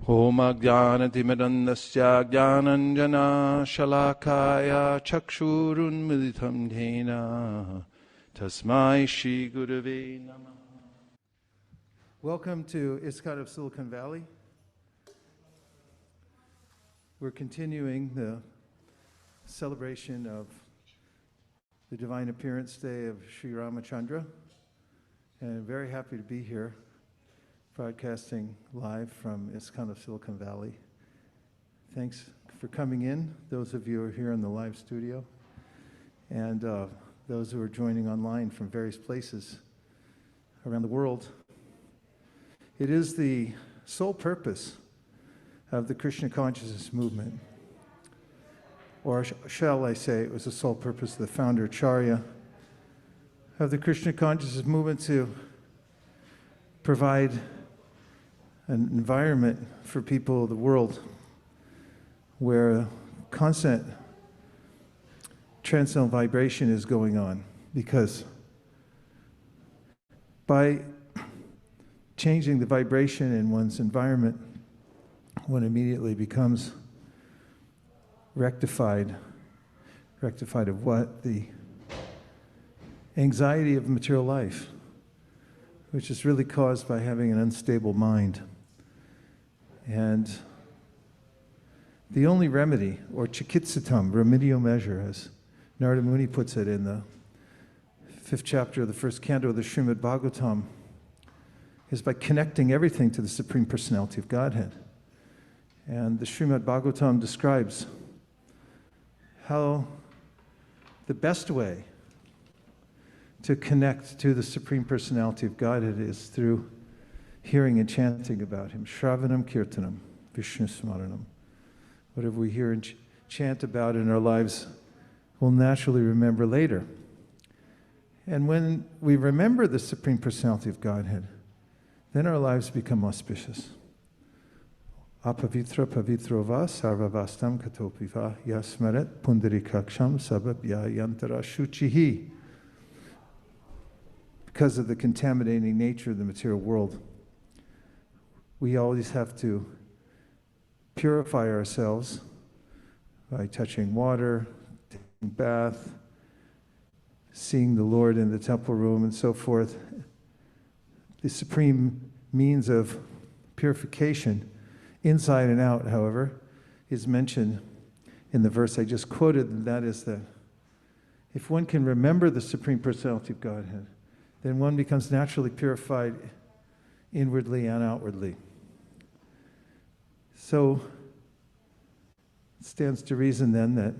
Om Ajnanatimidandasya Jnananjana Shalakaya Chakshurun Militam Dhena Tasmai Shri Gurave Namaha. Welcome to ISKCON of Silicon Valley. We're continuing the celebration of the Divine Appearance Day of Sri Rāmacandra, and I'm very happy to be here, broadcasting live from ISKCON of Silicon Valley. Thanks for coming in, those of you who are here in the live studio, and those who are joining online from various places around the world. It is the sole purpose of the Krishna consciousness movement, or shall I say, it was the sole purpose of the founder Acharya of the Krishna consciousness movement to provide an environment for people of the world where constant transcendental vibration is going on, because by changing the vibration in one's environment, one immediately becomes rectified of what? The anxiety of material life, which is really caused by having an unstable mind. And the only remedy, or chikitsatam, remedial measure, as Narada Muni puts it in the 5th chapter of the 1st canto of the Srimad Bhagavatam, is by connecting everything to the Supreme Personality of Godhead. And the Srimad Bhagavatam describes how the best way to connect to the Supreme Personality of Godhead is through hearing and chanting about Him. Shravanam Kirtanam, Vishnu Smaranam. Whatever we hear and chant about in our lives, we'll naturally remember later. And when we remember the Supreme Personality of Godhead, then our lives become auspicious. Apavitra pavitro va sarvavastam katopiva yasmaret pundarikaksham sababhya yantara shuchihi. Because of the contaminating nature of the material world, we always have to purify ourselves by touching water, taking a bath, seeing the Lord in the temple room, and so forth. The supreme means of purification, inside and out, however, is mentioned in the verse I just quoted, and that is that if one can remember the Supreme Personality of Godhead, then one becomes naturally purified inwardly and outwardly. So it stands to reason then that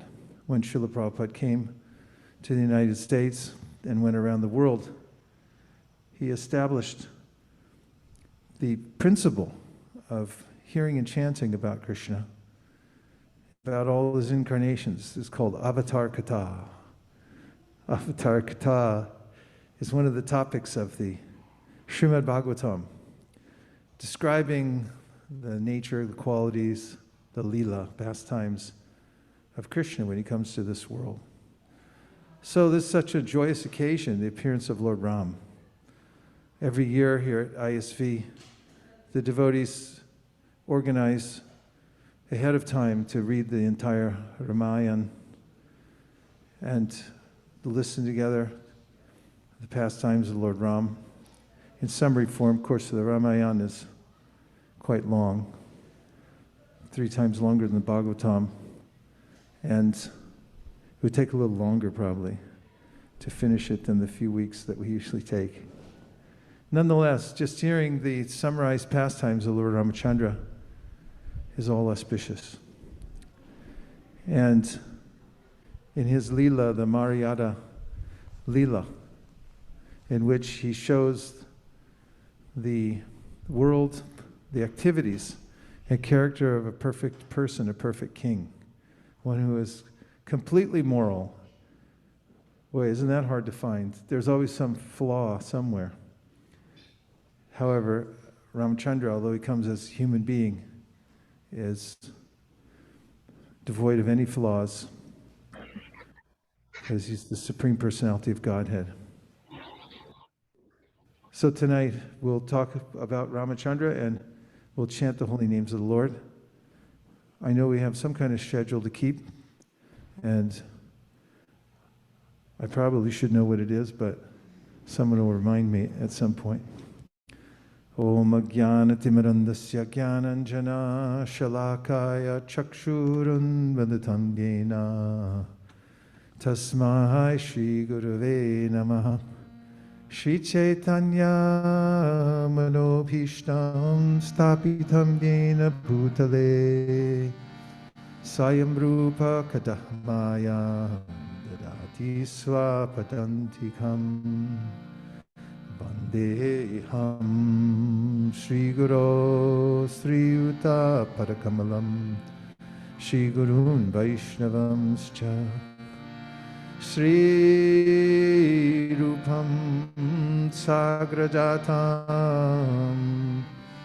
when Srila Prabhupada came to the United States and went around the world, he established the principle of hearing and chanting about Krishna, about all his incarnations. It's called Avatar Katha. Avatar Katha is one of the topics of the Srimad Bhagavatam, describing the nature, the qualities, the lila, pastimes of Krishna when he comes to this world. So this is such a joyous occasion, the appearance of Lord Rama. Every year here at ISV, the devotees organize ahead of time to read the entire Ramayana and to listen together the pastimes of Lord Rama. In summary form, of course, the Ramayana is quite long, 3 times longer than the Bhagavatam, and it would take a little longer probably to finish it than the few weeks that we usually take. Nonetheless, just hearing the summarized pastimes of Lord Rāmacandra is all auspicious. And in his Leela, the Maryada Leela, in which he shows the world, the activities, and character of a perfect person, a perfect king, one who is completely moral. Boy, isn't that hard to find? There's always some flaw somewhere. However, Rāmacandra, although he comes as a human being, is devoid of any flaws, because he's the Supreme Personality of Godhead. So tonight we'll talk about Rāmacandra, and we'll chant the holy names of the Lord. I know we have some kind of schedule to keep, and I probably should know what it is, but someone will remind me at some point. Om Ajnana-timirandasya Jnananjana Shalakaya Chakshurun Vadatam Yena Tasmai Shri Gurave Namaha Shri Chaitanya Manobhishtam Stapitam Yena Bhutale Sayam Rupa Kadahmaya Dadati Swapatantikam Vandeham Shri Guru Sri Yuta Parakamalam Shri Gurun Vaishnavamscha Shri Rupam Sagrajatam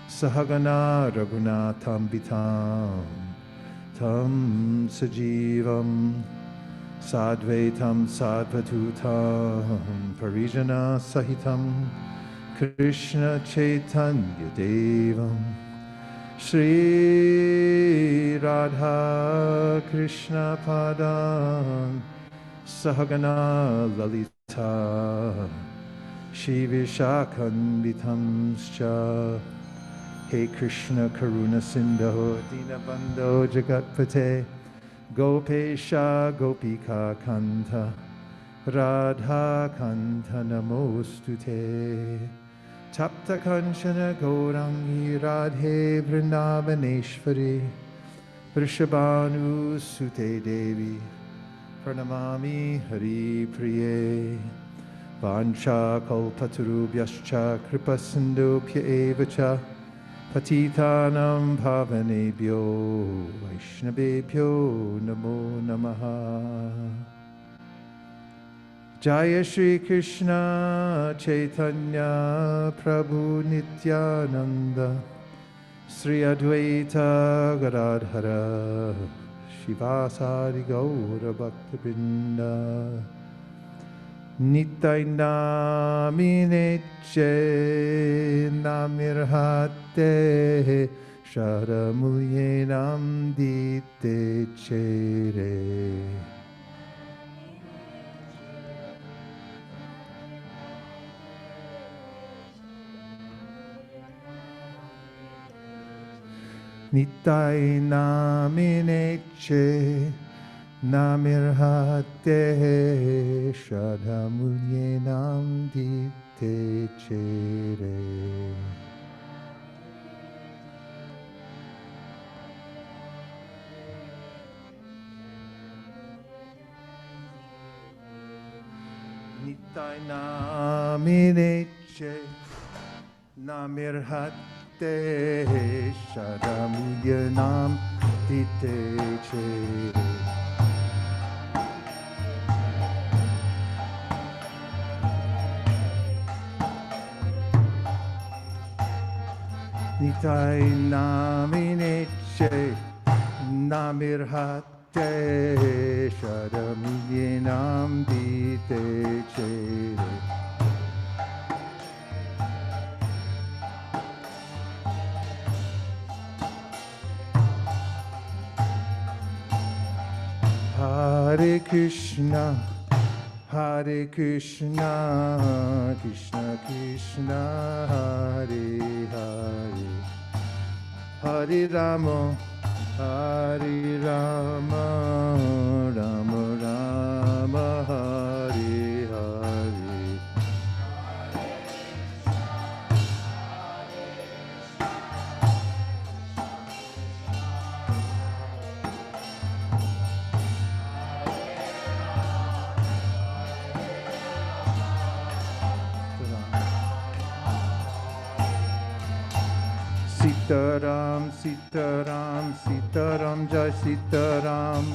Sahagana Raghunatham Vitam Tam Sajivam Sadvaitam Sadvatutam Parijana Sahitam Krishna Chaitanya Devam Shri Radha Krishna Padam Sahagana Lalita Shri Vishakhanvitamscha He Krishna Karuna Sindho Dinabandho Jagatpate Gopesha Gopika Kanta Radha Kanta Namostute Tapta Kanchana Gaurangi Radhe Vrindavaneshwari Vrishabhanu Sute Devi Pranamami Hari Priye Vancha Kalpatarubhyascha Kripa Sindhupya Evacha Patitanam Pavanebhyo Vaishnavebhyo Namo Namaha Jaya Shri Krishna Chaitanya Prabhu Nityananda Sri Advaita Gadadhara Shivasari Gaura Bhaktivinoda Nitai Namineche Namirhate Sharamulye Namdite Chere Nitai Namineche Namirhate Shadhamulye Namdite Chere Nitai Namineche Namirhate Shadhamulye Namdite Chere Nitai Namineche Namirhate Shadhamulye Namdite Chere Hare Krishna Hare Krishna Krishna Krishna Hare Hare Hare Rama Hare Rama Rama Rama Hare Hare Sītāram, Sītāram, Sītāram, Jai Sītāram.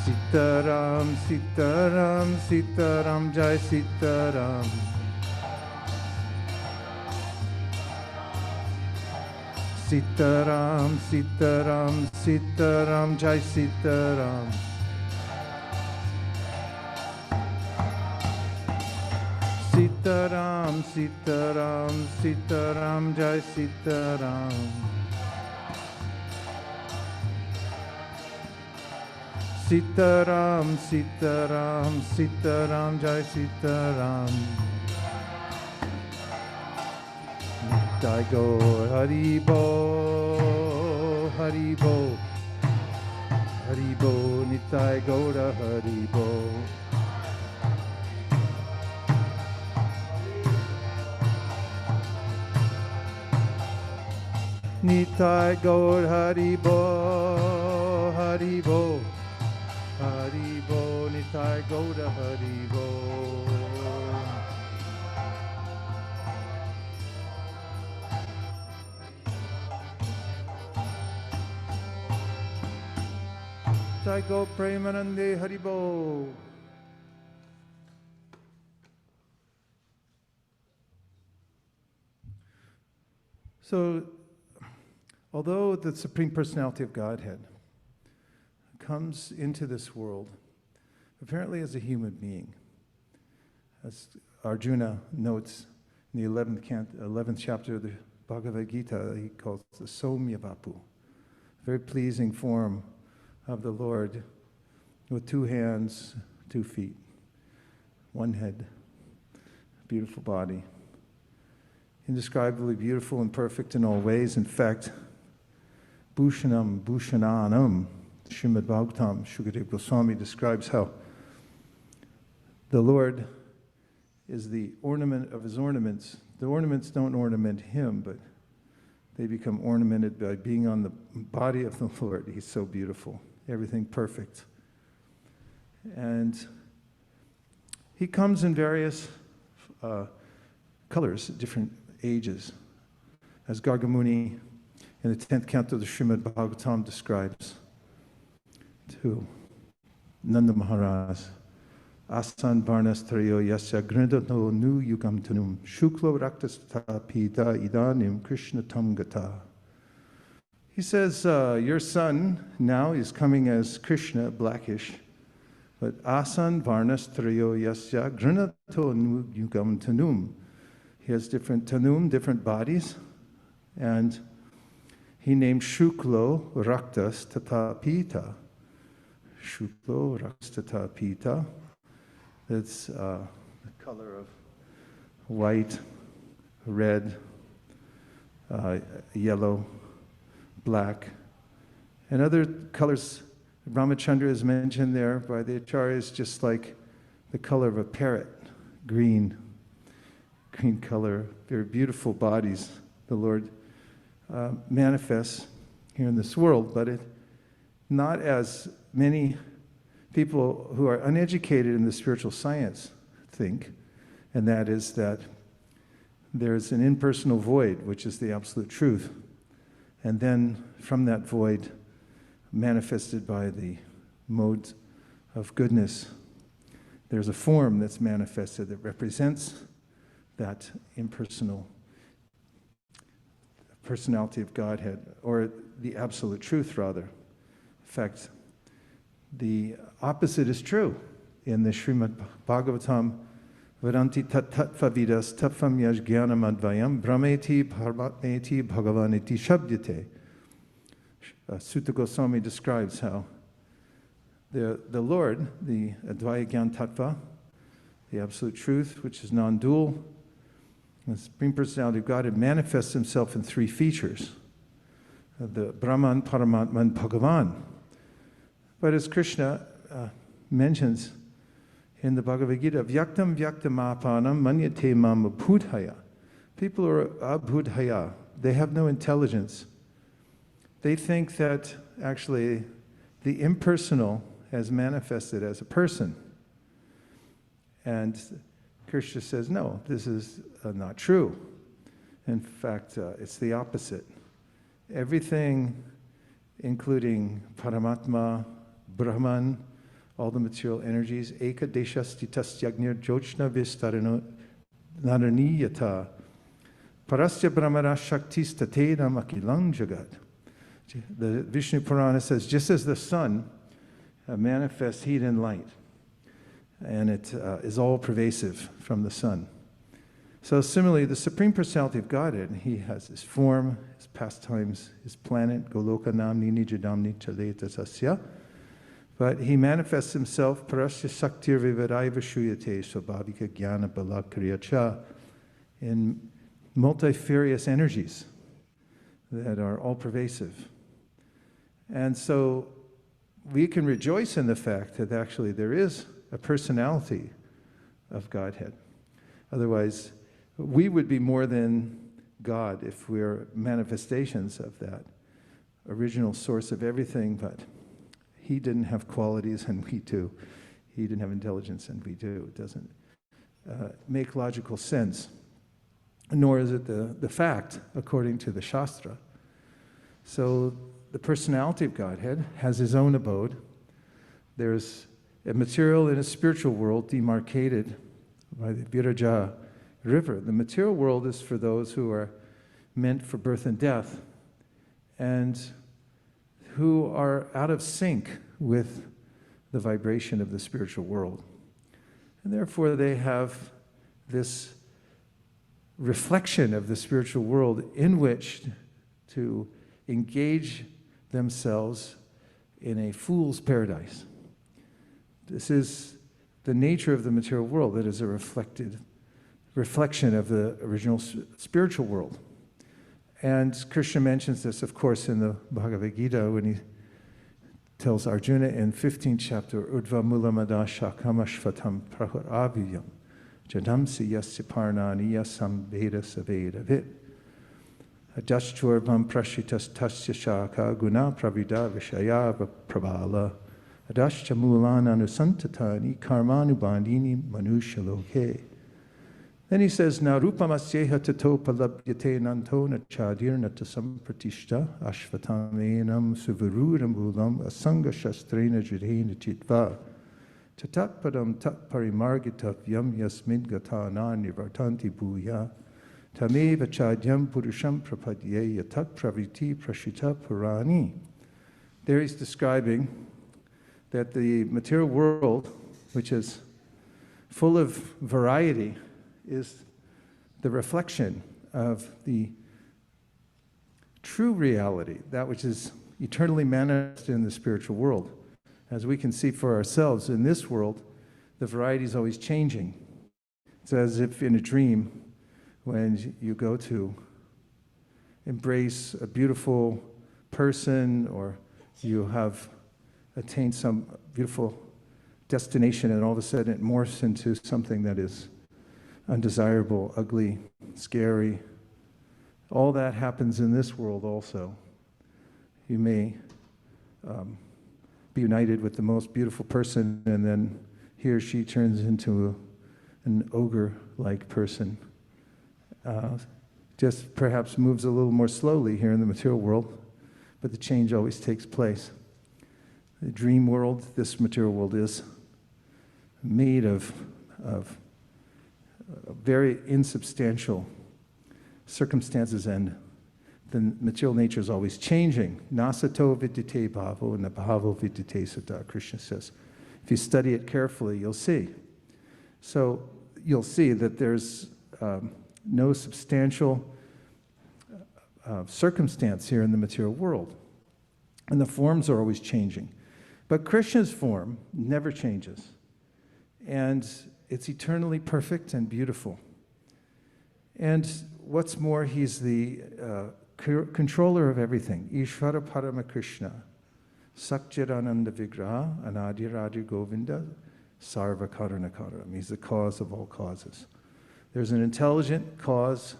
Sītāram, Sītāram, Sītāram, Jai Sītāram. Sītāram, Sītāram, Sītāram, Jai Sītāram. Sītāram, Sītāram, Sītāram, Sītāram, Jai Sītāram. Sītāram, Sītāram, Sītāram, Jai Sītāram. Nitai Gaur Hari Bo, Hari Bo, Hari Bo, Nitai Gaura Hari Bo. Nitai Gaur Hari Bo, Hari Bo, Hari Bo, Nitai Gaura Hari Bo. Nitai Gaur Premanande Hari Bo. So, although the Supreme Personality of Godhead comes into this world, apparently as a human being, as Arjuna notes in the 11th chapter of the Bhagavad Gita, he calls the Somya Vapu, a very pleasing form of the Lord with 2 hands, 2 feet, 1 head, beautiful body, indescribably beautiful and perfect in all ways. In fact, Bhushanam Bhushananam, Srimad Bhagavatam, Shukadeva Goswami describes how the Lord is the ornament of his ornaments. The ornaments don't ornament him, but they become ornamented by being on the body of the Lord. He's so beautiful, everything perfect. And he comes in various colors, different ages, as Gargamuni in the 10th canto of the Srimad Bhagavatam describes to Nanda Maharaj. Asan Varnas Trayo Yasya Grindato Nu Yugam Tanum Shuklo Raktastata Pita Idanim Krishna Tamgata. He says, your son now is coming as Krishna, blackish, but Asan Varnas Trayo Yasya Grindato Nu Yugam Tanum. He has different tanum, different bodies, and he named Shuklo Raktas Tata Pita. Shuklo Raktas Tata Pita. It's the color of white, red, yellow, black, and other colors. Rāmacandra is mentioned there by the acharyas, just like the color of a parrot, green color. Very beautiful bodies the Lord manifests here in this world, but not as many people who are uneducated in the spiritual science think, and that is that there's an impersonal void, which is the absolute truth, and then from that void, manifested by the modes of goodness, there's a form that's manifested that represents that impersonal personality of Godhead, or the absolute truth, rather. In fact, the opposite is true. In the Srimad Bhagavatam, Vadanti tat-tattva vidas tattvam yaj jnanam advayam brahmeti paramatmeti bhagavaniti shabdyate. Sūta Goswami describes how the Lord, the Advaya Gyan Tattva, the absolute truth, which is non-dual, the Supreme Personality of Godhead manifests himself in 3 features, the Brahman, Paramatma, and Bhagavan. But as Krishna mentions in the Bhagavad Gita, Vyaktam Vyaktam Manyate Mam Abhudhaya. People are Abhudhaya. They have no intelligence. They think that actually the impersonal has manifested as a person. And Krishna says, no, this is not true. In fact, it's the opposite. Everything, including Paramatma, Brahman, all the material energies, Eka Deshastitastyagner Jochna Vistarano Naraniyata, Parasya Brahmara Shaktistatedam Akilang Jagat. The Vishnu Purana says, just as the sun manifests heat and light, and it is all pervasive from the sun. So similarly, the Supreme Personality of Godhead, he has his form, his pastimes, his planet, Goloka Namni Nijadamni Chaleta Sasya. But he manifests himself, Parasya Saktir Vivaraiva Shuyate Swabhavika Jnana Bala Kriyacha, in multifarious energies that are all pervasive. And so we can rejoice in the fact that actually there is a personality of Godhead. Otherwise, we would be more than God if we're manifestations of that original source of everything, but he didn't have qualities and we do. He didn't have intelligence and we do. It doesn't make logical sense, nor is it the fact according to the Shastra. So the personality of Godhead has his own abode. There's a material and a spiritual world demarcated by the Viraja river. The material world is for those who are meant for birth and death and who are out of sync with the vibration of the spiritual world. And therefore they have this reflection of the spiritual world in which to engage themselves in a fool's paradise. This is the nature of the material world, that is a reflection of the original spiritual world. And Krishna mentions this, of course, in the Bhagavad Gita when he tells Arjuna in 15th chapter, Urdhva Mulamada Shakamashvatam Praharaviyam Jadamsi Yasya Parnani Yasam Veda Saveda Vit Adashchurvam Prashitas Tasya Shaka Guna Pravida Vishaya Prabhala Adashcha Mulan Anusantatani Karmanubandini Manusha Loke. Then he says, Na rupamasyeha tato palabhyate nantona chadirna tasam pratishta ashvatamenam suvarudamulam asanga shastrena jidhena chitva tatatpadam tat parimargitavyam yasmin gatana nivartanti bhuya tameva chadyam purusham prapadye yatat praviti prashita purani. There he's describing that the material world, which is full of variety, is the reflection of the true reality, that which is eternally manifested in the spiritual world. As we can see for ourselves, in this world, the variety is always changing. It's as if in a dream, when you go to embrace a beautiful person, or you have attained some beautiful destination, and all of a sudden it morphs into something that is undesirable, ugly, scary. All that happens in this world also. You may be united with the most beautiful person, and then he or she turns into an ogre-like person. Just perhaps moves a little more slowly here in the material world, but the change always takes place. The dream world, this material world, is made of very insubstantial circumstances, and the material nature is always changing. Nasato vidite bhavo and bhavo vidite sata, Krishna says. If you study it carefully, you'll see. So you'll see that there's no substantial circumstance here in the material world. And the forms are always changing. But Krishna's form never changes. And it's eternally perfect and beautiful. And what's more, he's the controller of everything. Ishvara Parama Krishna, Sakchirananda Vigraha, Anadi Radha Govinda, Sarva Karanakaram. He's the cause of all causes. There's an intelligent cause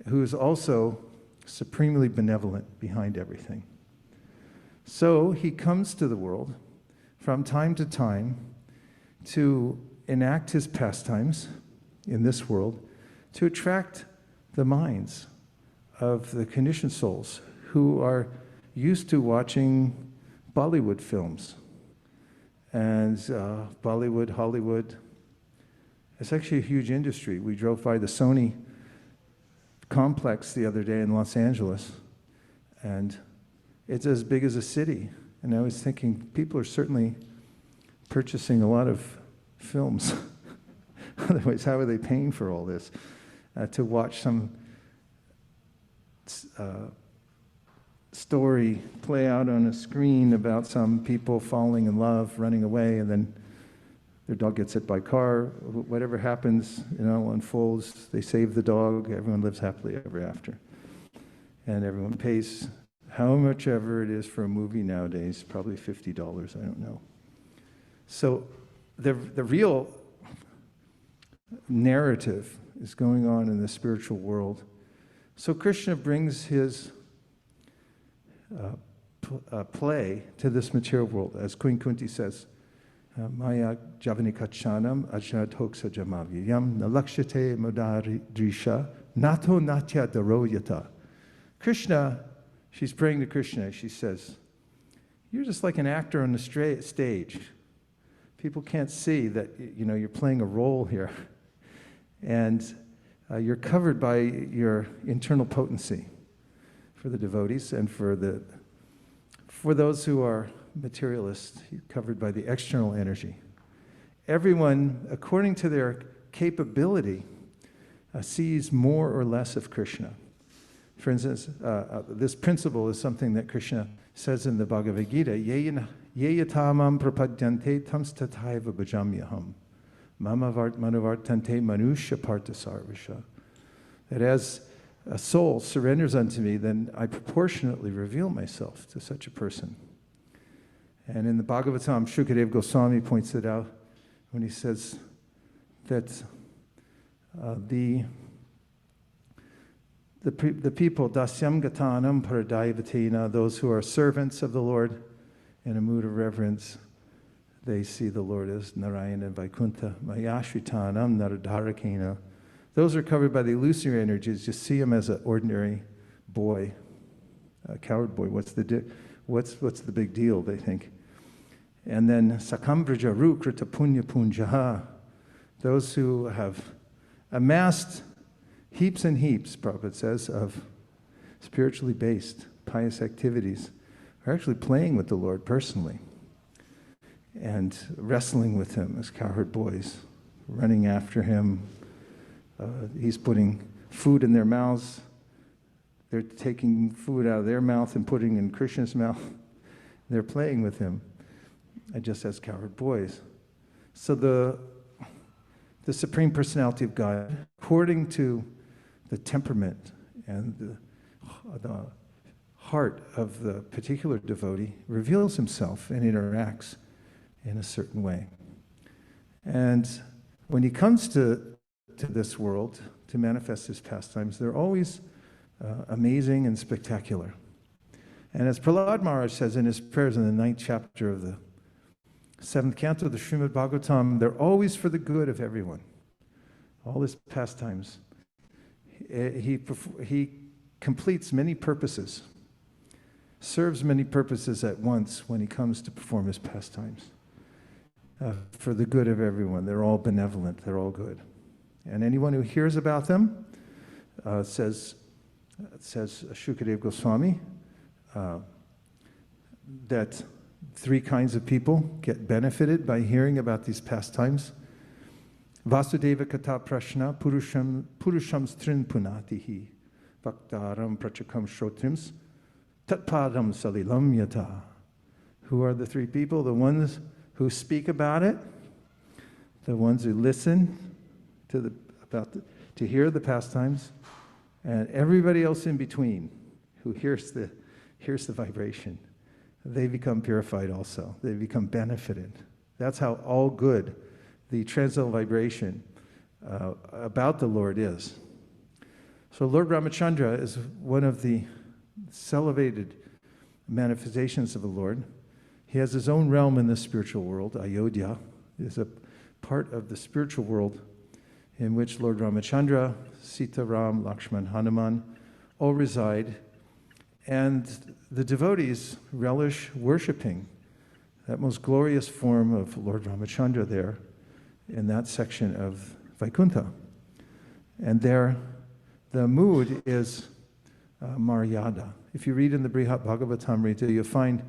who is also supremely benevolent behind everything. So he comes to the world from time to time to enact his pastimes in this world to attract the minds of the conditioned souls who are used to watching Bollywood films. And Bollywood, Hollywood, it's actually a huge industry. We drove by the Sony complex the other day in Los Angeles, and it's as big as a city. And I was thinking, people are certainly purchasing a lot of films. Otherwise, how are they paying for all this? to watch some story play out on a screen about some people falling in love, running away, and then their dog gets hit by a car. Whatever happens, unfolds. They save the dog. Everyone lives happily ever after. And everyone pays how much ever it is for a movie nowadays, probably $50, I don't know. So the real narrative is going on in the spiritual world. So Krishna brings his play to this material world. As Queen Kunti says, Maya javanikachanam ajnatoksa jamavyam nalakshate modadrisha nato natya daroyata. Krishna, she's praying to Krishna, she says, you're just like an actor on the stage. People can't see that you're playing a role here. And you're covered by your internal potency for the devotees, and for those who are materialists, you're covered by the external energy. Everyone, according to their capability, sees more or less of Krishna. For instance, this principle is something that Krishna says in the Bhagavad Gita, Yeyatamam prapadyante tamstataiva bhajamyaham mama manovartante manusha partasarvasha. That as a soul surrenders unto me, then I proportionately reveal myself to such a person. And in the Bhagavatam, Shukadeva Goswami points it out when he says that the people, dasyam gatanam paradaivatina, those who are servants of the Lord in a mood of reverence, they see the Lord as Narayana and Vaikuntha. Mayashritanam naradharakena. Those are covered by the illusory energies. Just see him as an ordinary boy, a coward boy. What's the big deal, they think. And then sakambraja rukrita punya punjaha. Those who have amassed heaps and heaps, Prabhupada says, of spiritually based, pious activities, are actually playing with the Lord personally and wrestling with him as cowherd boys, running after him. He's putting food in their mouths. They're taking food out of their mouth and putting in Krishna's mouth. They're playing with him, just as cowherd boys. So the Supreme Personality of God, according to the temperament and the heart of the particular devotee, reveals himself and interacts in a certain way. And when he comes to this world to manifest his pastimes, they're always amazing and spectacular. And as Prahlad Maharaj says in his prayers in the 9th chapter of the 7th canto of the Srimad Bhagavatam, they're always for the good of everyone. All his pastimes. He completes many purposes, serves many purposes at once when he comes to perform his pastimes. For the good of everyone. They're all benevolent. They're all good. And anyone who hears about them, says Shukadeva Goswami, that 3 kinds of people get benefited by hearing about these pastimes. Vasudeva kata prashna purusham strin punatihi vaktaram prachakam shrotrims tatpadam salilam yata. Who are the 3 people? The ones who speak about it, the ones who listen to hear the pastimes, and everybody else in between who hears the vibration. They become purified also. They become benefited. That's how all good the transcendental vibration about the Lord is. So Lord Rāmacandra is one of the celebrated manifestations of the Lord. He has his own realm in the spiritual world. Ayodhyā is a part of the spiritual world in which Lord Rāmacandra, Sītā, Rāma, Lakshman, Hanuman all reside. And the devotees relish worshiping that most glorious form of Lord Rāmacandra there in that section of Vaikuntha. And there, the mood is Maryada. If you read in the Brihat Bhagavatamrita, you'll find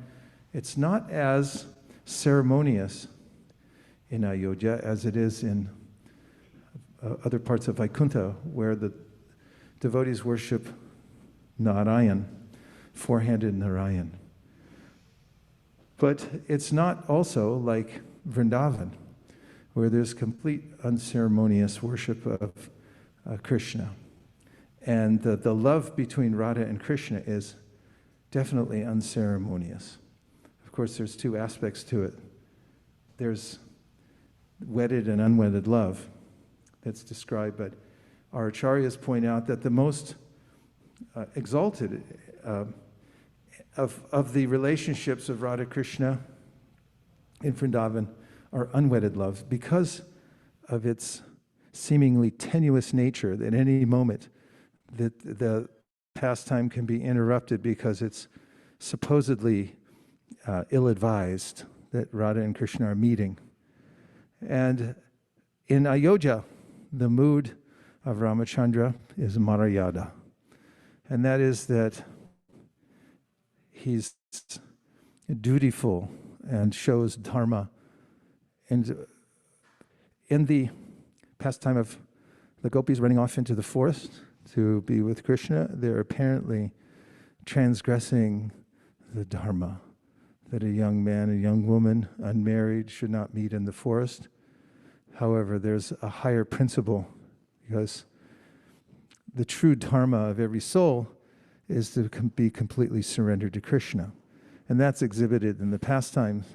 it's not as ceremonious in Ayodhyā as it is in other parts of Vaikuntha where the devotees worship Narayan, four-handed Narayan. But it's not also like Vrindavan, where there's complete unceremonious worship of Krishna. And the love between Radha and Krishna is definitely unceremonious. Of course, there's two aspects to it. There's wedded and unwedded love that's described, but our acharyas point out that the most exalted of the relationships of Radha Krishna in Vrindavan are unwedded love because of its seemingly tenuous nature. That at any moment that the pastime can be interrupted because it's supposedly ill-advised that Radha and Krishna are meeting. And in Ayodhyā, the mood of Rāmacandra is Marayada. And that is that he's dutiful and shows dharma. And in the pastime of the gopis running off into the forest to be with Krishna, they're apparently transgressing the dharma, that a young man, a young woman, unmarried, should not meet in the forest. However, there's a higher principle, because the true dharma of every soul is to be completely surrendered to Krishna. And that's exhibited in the pastimes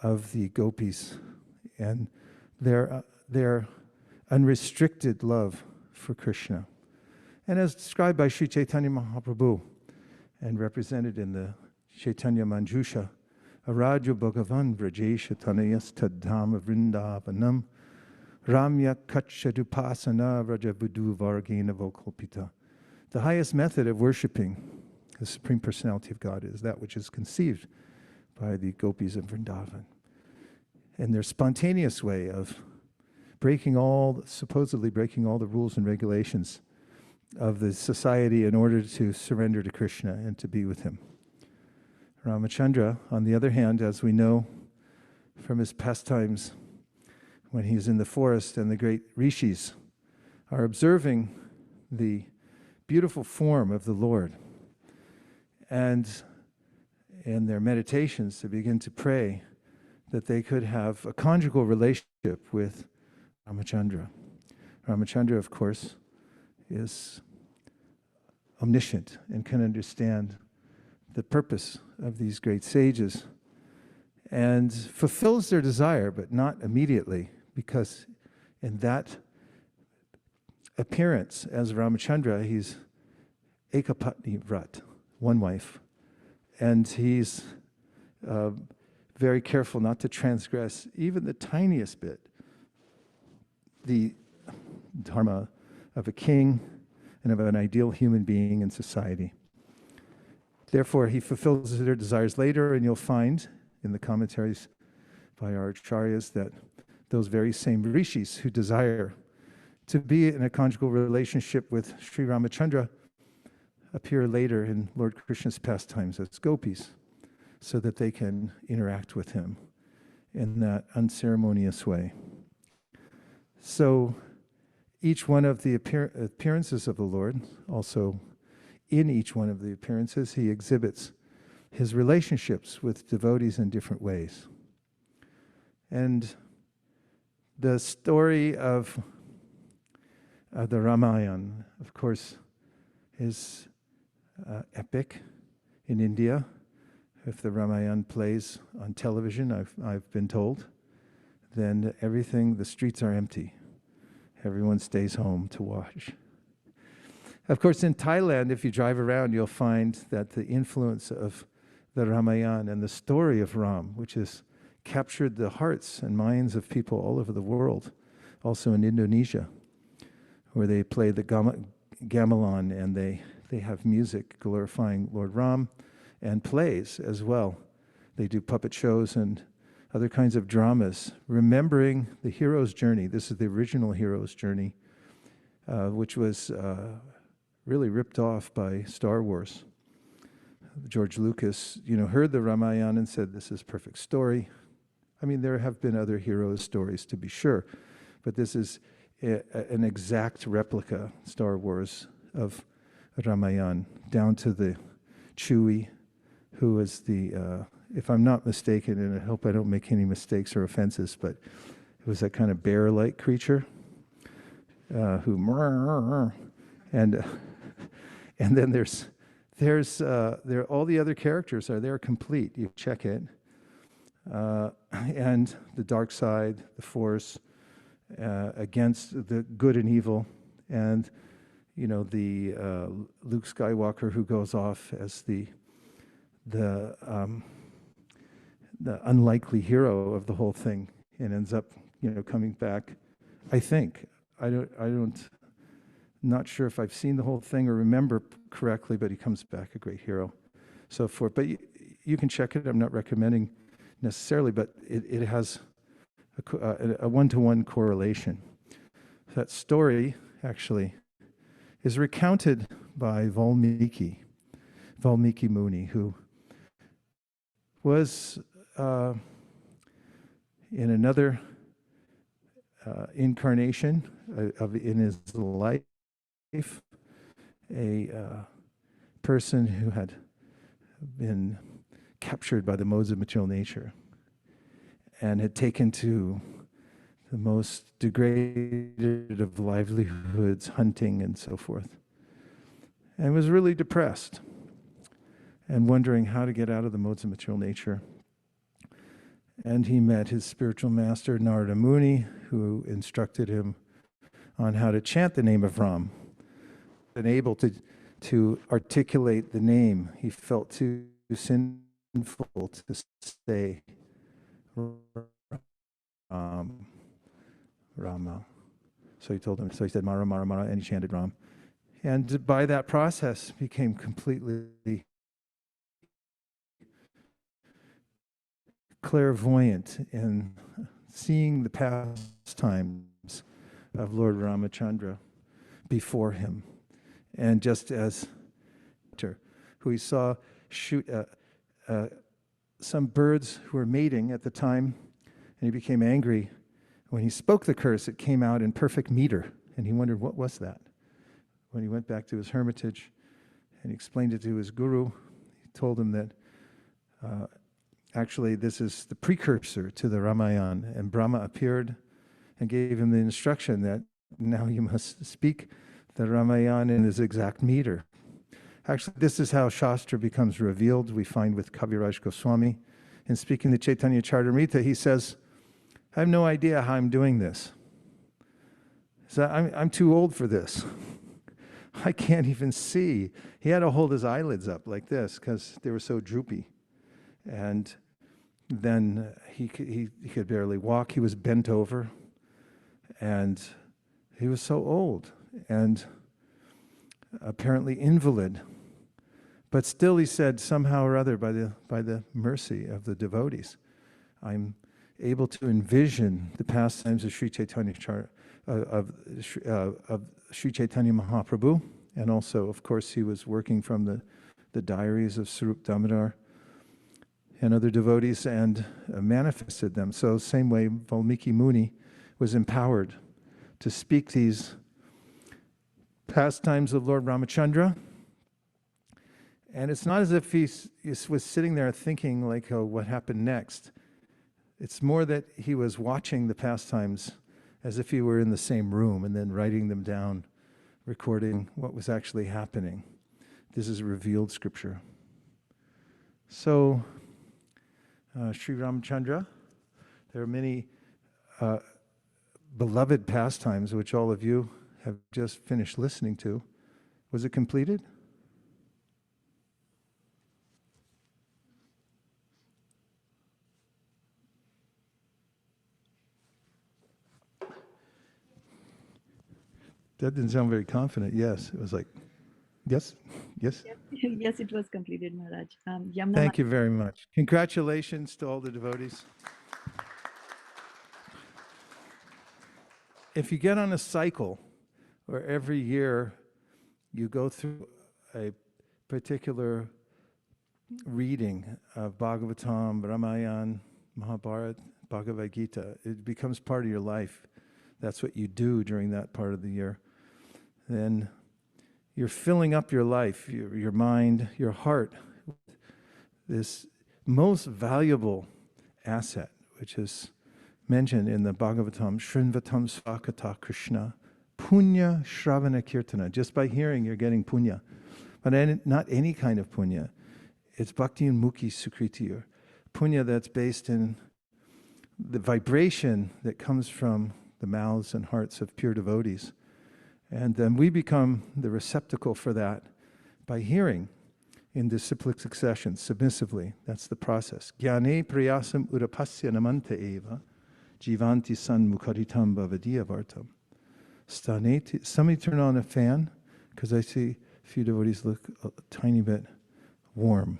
of the gopis and their unrestricted love for Krishna. And as described by Sri Chaitanya Mahaprabhu and represented in the Chaitanya Manjusha, Araja Bhagavan Vrajesha Tanayas Tadhama Vrindavanam Ramya Kachadupasana Rajabudu Vargena Vokalpita. The highest method of worshiping the Supreme Personality of God is that which is conceived by the gopis of Vrindavan. And their spontaneous way of supposedly breaking all the rules and regulations of the society in order to surrender to Krishna and to be with him. Rāmacandra, on the other hand, as we know from his pastimes when he's in the forest and the great rishis are observing the beautiful form of the Lord, and in their meditations to begin to pray that they could have a conjugal relationship with Rāmacandra. Rāmacandra, of course, is omniscient and can understand the purpose of these great sages and fulfills their desire, but not immediately, because in that appearance as Rāmacandra, he's ekapatni vrat, one wife, and he's very careful not to transgress even the tiniest bit the dharma of a king and of an ideal human being in society. Therefore, he fulfills their desires later, and you'll find in the commentaries by our acharyas that those very same rishis who desire to be in a conjugal relationship with Sri Rāmacandra appear later in Lord Krishna's pastimes as gopis, so that they can interact with him in that unceremonious way. So each one of the appearances of the Lord, also in each one of the appearances, he exhibits his relationships with devotees in different ways. And the story of the Ramayana, of course, is epic in India. If the Ramayana plays on television, I've been told, then the streets are empty. Everyone stays home to watch. Of course, in Thailand, if you drive around, you'll find that the influence of the Ramayana and the story of Ram, which has captured the hearts and minds of people all over the world, also in Indonesia, where they play the gamelan and they have music glorifying Lord Ram, and plays as well. They do puppet shows and other kinds of dramas, remembering the hero's journey. This is the original hero's journey, which was really ripped off by Star Wars. George Lucas, heard the Ramayana and said, this is a perfect story. I mean, there have been other heroes' stories, to be sure, but this is an exact replica, Star Wars, of Ramayana, down to the Chewie, who is the, if I'm not mistaken, and I hope I don't make any mistakes or offenses, but it was that kind of bear-like creature who, and then there all the other characters are there complete. You check it, and the dark side, the Force, against the good and evil, and the Luke Skywalker who goes off as the unlikely hero of the whole thing and ends up coming back. I think not sure if I've seen the whole thing or remember correctly, but he comes back a great hero, so forth. But you can check it. I'm not recommending necessarily, but it has a one-to-one correlation. That story actually is recounted by Valmiki Muni, who was in another incarnation in his life, a person who had been captured by the modes of material nature and had taken to the most degraded of livelihoods, hunting and so forth, and was really depressed and wondering how to get out of the modes of material nature. And he met his spiritual master, Narada Muni, who instructed him on how to chant the name of Ram. And able to articulate the name, he felt too sinful to say Rama. So he told him, so he said Mara, Mara, Mara, and he chanted Ram. And by that process became completely clairvoyant in seeing the pastimes of Lord Rāmacandra before him. And just as who he saw shoot some birds who were mating at the time, and he became angry. When he spoke the curse, it came out in perfect meter, and he wondered, what was that? When he went back to his hermitage and he explained it to his guru, he told him that actually this is the precursor to the Ramayana, and Brahma appeared and gave him the instruction that now you must speak the Ramayana in his exact meter. Actually, this is how Shastra becomes revealed. We find with Kaviraj Goswami, in speaking the Chaitanya Charitamrita, he says, I have no idea how I'm doing this. So I'm too old for this. I can't even see. He had to hold his eyelids up like this because they were so droopy. And then he could barely walk. He was bent over. And he was so old and apparently invalid. But still, he said, somehow or other, by the mercy of the devotees, I'm able to envision the pastimes of Sri Chaitanya Sri Chaitanya Mahaprabhu, and also, of course, he was working from the diaries of Sarup Damodar and other devotees and manifested them. So, same way, Valmiki Muni was empowered to speak these pastimes of Lord Rāmacandra. And it's not as if he was sitting there thinking like, oh, what happened next? It's more that he was watching the pastimes as if he were in the same room and then writing them down, recording what was actually happening. This is revealed scripture. So, Sri Rāmacandra, there are many beloved pastimes which all of you have just finished listening to. Was it completed? That didn't sound very confident. Yes, it was like, yes, yes. Yes, it was completed, Maharaj. Thank you very much. Congratulations to all the devotees. If you get on a cycle where every year you go through a particular reading of Bhagavatam, Ramayana, Mahabharata, Bhagavad Gita, it becomes part of your life. that's what you do during that part of the year, then you're filling up your life, your mind, your heart, this most valuable asset, which is mentioned in the Bhagavatam, Shrinvatam Svakata Krishna, Punya Shravana Kirtana. Just by hearing, you're getting punya. But not any kind of punya. It's Bhakti and Mukhi Sukriti, or punya that's based in the vibration that comes from the mouths and hearts of pure devotees. And then we become the receptacle for that by hearing in disciplic succession, submissively. That's the process. Jnane priyasam urapasya namanta eva, jivanti san mukharitam bhavadiya vartam. Staneti. Somebody turn on a fan, because I see a few devotees look a tiny bit warm.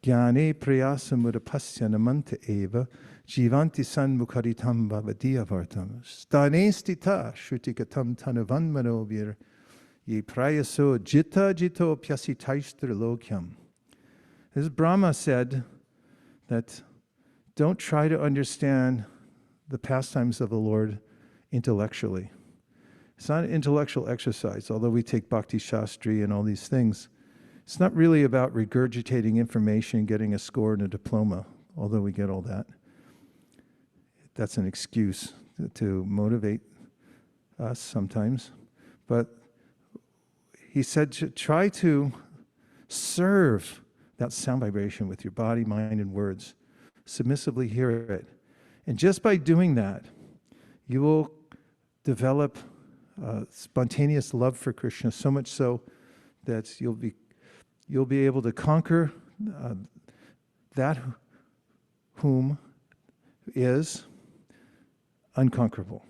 Jnane priyasam urapasya namanta eva, jivanti san mukharitam bhavadiya vartam. Stane stita shrutikatam tanavan manovir, ye prayaso jita jito pyasitaishtra lokyam. This Brahma said that don't try to understand the pastimes of the Lord intellectually. It's not an intellectual exercise, although we take Bhakti Shastri and all these things. It's not really about regurgitating information, getting a score and a diploma, although we get all that. That's an excuse to motivate us sometimes. But he said, try to serve that sound vibration with your body, mind, and words. Submissively hear it. And just by doing that, you will develop spontaneous love for Krishna, so much so that you'll be able to conquer that whom is unconquerable.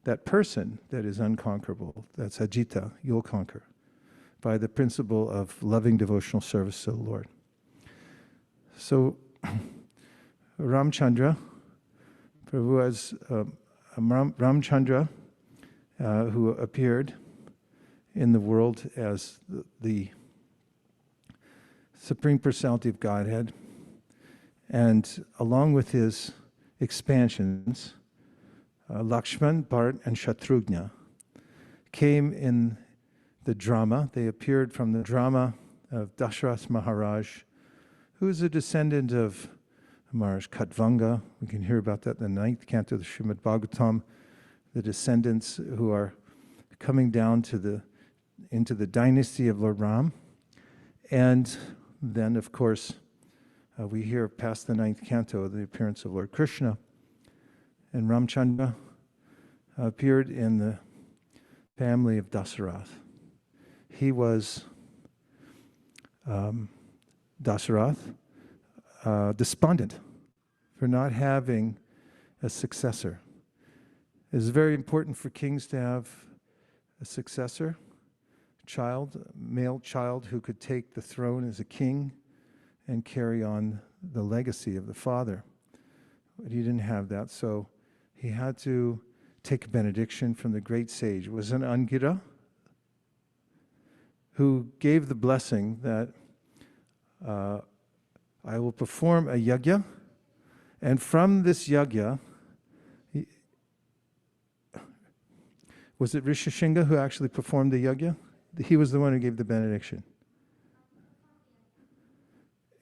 That person that is unconquerable, that's ajita, you'll conquer by the principle of loving devotional service to the Lord. So, Rāmacandra, Prabhu as Rāmacandra, who appeared in the world as the Supreme Personality of Godhead, and along with his expansions, Lakshman, Bharat, and Shatrughna came in the drama. They appeared from the drama of Dasharath Maharaj, who is a descendant of Maharaj Khatvanga. We can hear about that in the 9th canto of the Srimad Bhagavatam, the descendants who are coming down into the dynasty of Lord Rama. And then, of course, we hear past the 9th canto the appearance of Lord Krishna. And Rāmacandra appeared in the family of Dasarath. He was Dasarath, despondent for not having a successor. It is very important for kings to have a successor, male child who could take the throne as a king and carry on the legacy of the father. But he didn't have that, so he had to take a benediction from the great sage. It was an Angira who gave the blessing that I will perform a yajna, and from this yajna, was it Rishashinga who actually performed the yajna? He was the one who gave the benediction.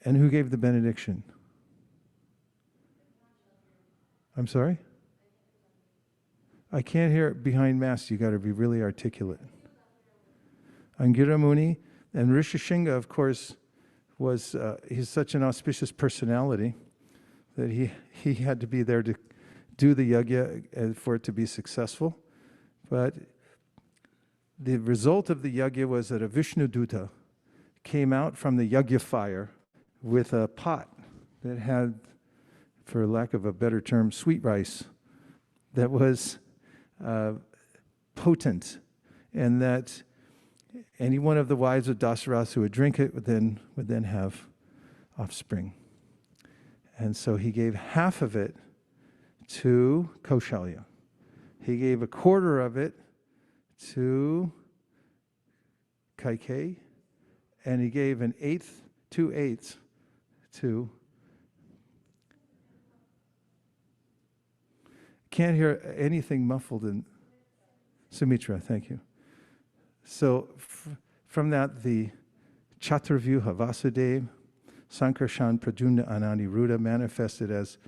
And who gave the benediction? I'm sorry? I can't hear it behind Mass. You got to be really articulate. Angira Muni and Rishashinga, of course, was he's such an auspicious personality that he had to be there to do the yajna for it to be successful. But the result of the yajna was that a Vishnu Duta came out from the yajna fire with a pot that had, for lack of a better term, sweet rice that was potent, and that any one of the wives of Dasarath who would drink it would then have offspring. And so he gave half of it to Kaushalya. He gave a quarter of it to Kaikeyi, and he gave 2/8 to Can't hear anything muffled in Sumitra, thank you. So from that, the Chaturvyuha Vasudeva, Sankarshan Pradyumna Ananiruddha manifested as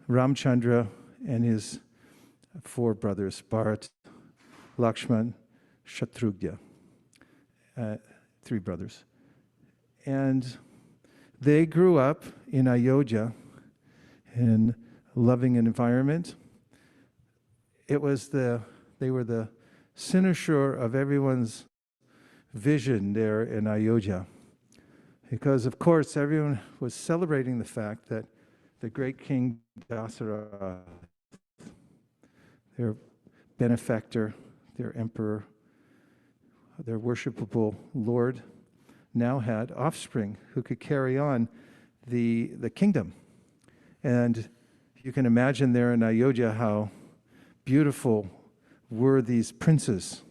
Rāmacandra and his 4 brothers, Bharat, Lakshman, Shatrugna, 3 brothers. And they grew up in Ayodhyā in a loving environment. They were the cynosure of everyone's vision there in Ayodhyā. Because, of course, everyone was celebrating the fact that the great King Dasa, their benefactor, their emperor, their worshipable Lord, now had offspring who could carry on the kingdom. And you can imagine there in Ayodhyā how beautiful were these princes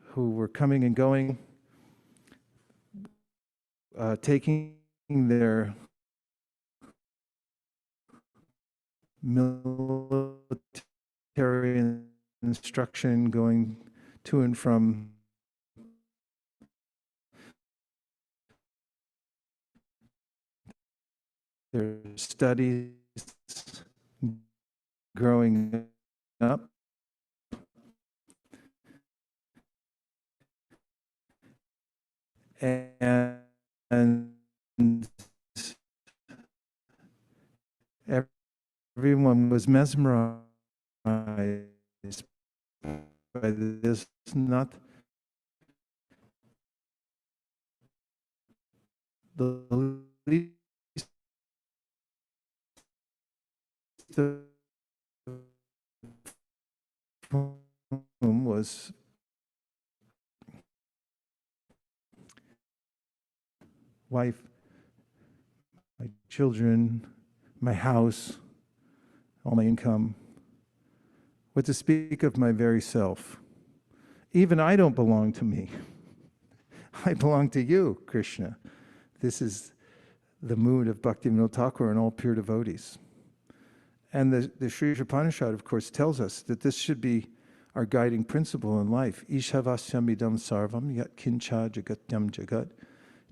who were coming and going, taking their military instruction, going to and from their studies, growing up. And everyone was mesmerized by this, not the least of whom was wife, my children, my house, all my income. What to speak of my very self? Even I don't belong to me. I belong to you, Krishna. This is the mood of Bhaktivinoda Thakur and all pure devotees. And the Sri Upanishad, of course, tells us that this should be our guiding principle in life. Ishavasyamidam sarvam yat kincha jagatyam jagat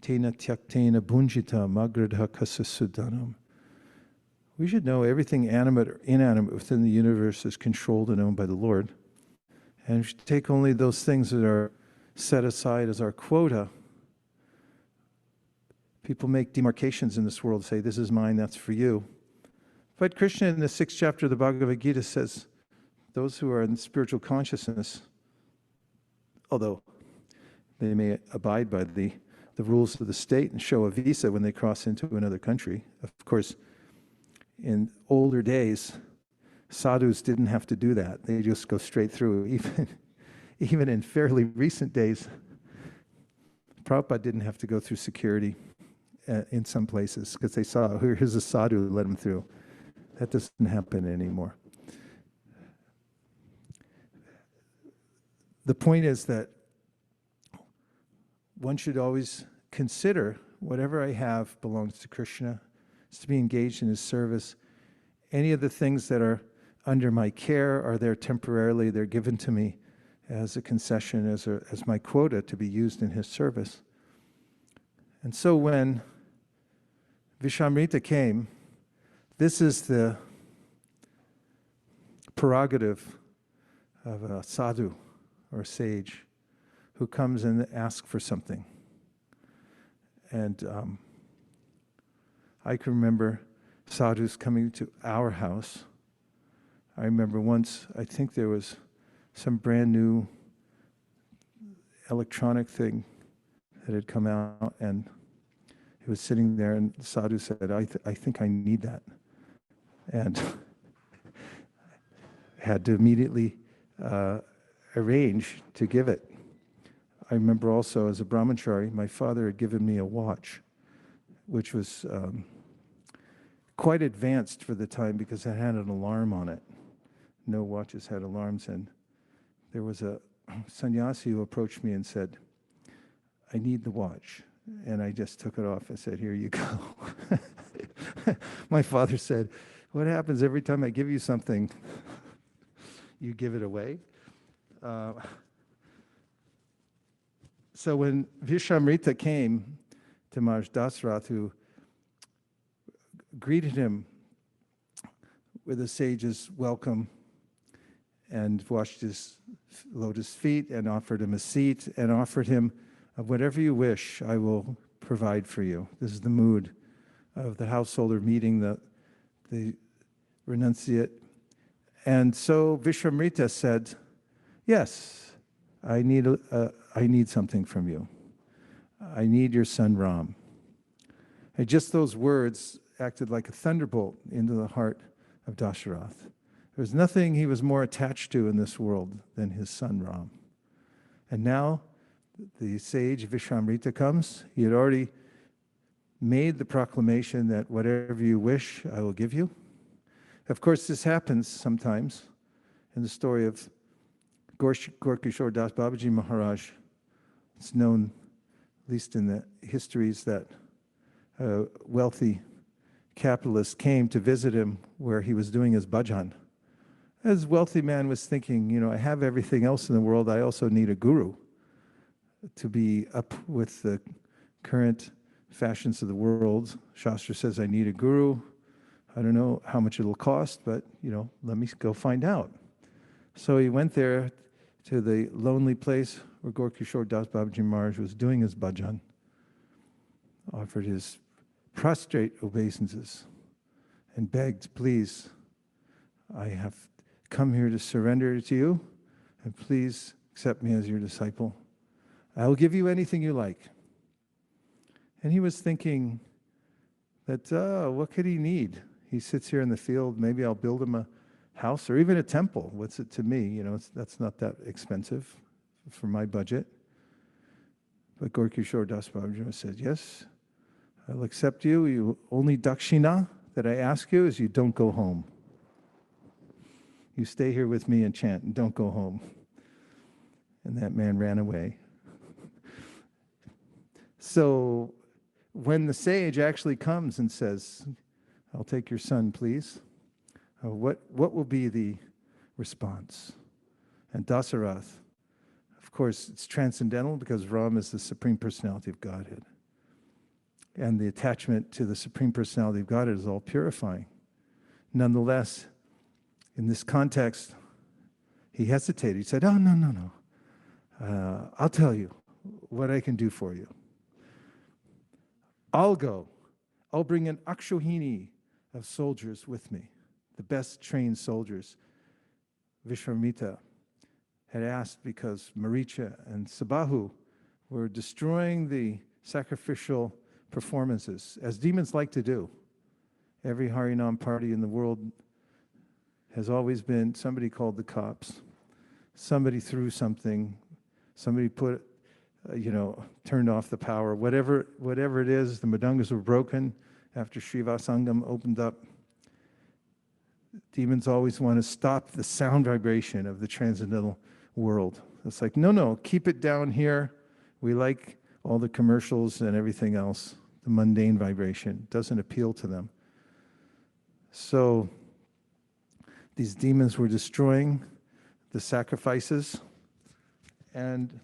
tena tyaktena bunjita magradha kasasudanam. We should know everything animate or inanimate within the universe is controlled and owned by the Lord. And we should take only those things that are set aside as our quota. People make demarcations in this world, say, this is mine, that's for you. But Krishna in the 6th chapter of the Bhagavad Gita says, those who are in spiritual consciousness, although they may abide by the rules of the state and show a visa when they cross into another country. Of course, in older days, sadhus didn't have to do that. They just go straight through. Even in fairly recent days, Prabhupada didn't have to go through security in some places because they saw, here's a sadhu, let him through. That doesn't happen anymore. The point is that one should always consider whatever I have belongs to Krishna. It's to be engaged in his service. Any of the things that are under my care are there temporarily. They're given to me as a concession, as my quota to be used in his service. And so when Vishamrita came, this is the prerogative of a sadhu or a sage who comes and asks for something. And I can remember sadhus coming to our house. I remember once, I think there was some brand new electronic thing that had come out, and it was sitting there, and the sadhu said, I think I need that. And had to immediately arrange to give it. I remember also as a brahmachari, my father had given me a watch, which was quite advanced for the time because it had an alarm on it. No watches had alarms, and there was a sannyasi who approached me and said, I need the watch. And I just took it off and said, here you go. My father said, what happens every time I give you something, you give it away? So when Vishwamrita came to Maharaj Dasarath, who greeted him with a sage's welcome and washed his lotus feet and offered him a seat and offered him, whatever you wish, I will provide for you. This is the mood of the householder meeting the renunciate. And so Vishwamrita said, yes, I need something from you. I need your son Ram. And just those words acted like a thunderbolt into the heart of Dasarath. There was nothing he was more attached to in this world than his son Ram. And now the sage Vishwamrita comes. He had already made the proclamation that whatever you wish, I will give you. Of course, this happens sometimes in the story of Gaurkishore Das Babaji Maharaj. It's known, at least in the histories, that a wealthy capitalist came to visit him where he was doing his bhajan. As wealthy man was thinking, I have everything else in the world, I also need a guru to be up with the current fashions of the world. Shastra says I need a guru. I don't know how much it'll cost, but, let me go find out. So he went there to the lonely place where Gaurkishore Das Babaji Maharaj was doing his bhajan, offered his prostrate obeisances, and begged, please, I have come here to surrender to you, and please accept me as your disciple. I will give you anything you like. And he was thinking that, what could he need? He sits here in the field, maybe I'll build him a house or even a temple. What's it to me? That's not that expensive for my budget. But Gaurkishore Das Babaji said, yes, I'll accept you. You only dakshina that I ask you is you don't go home. You stay here with me and chant and don't go home. And that man ran away. So when the sage actually comes and says, I'll take your son, please, what will be the response? And Dasarath, of course, it's transcendental because Rama is the Supreme Personality of Godhead. And the attachment to the Supreme Personality of Godhead is all purifying. Nonetheless, in this context, he hesitated. He said, no. I'll tell you what I can do for you. I'll go. I'll bring an akshohini of soldiers with me, the best trained soldiers. Vishwamrita had asked because Maricha and Sabahu were destroying the sacrificial performances, as demons like to do. Every Harinam party in the world has always been somebody called the cops, somebody threw something, somebody turned off the power, whatever it is. The Madangas were broken after Srivasangam opened up. Demons always want to stop the sound vibration of the transcendental world. It's like, no, keep it down here. We like all the commercials and everything else. The mundane vibration doesn't appeal to them. So these demons were destroying the sacrifices, and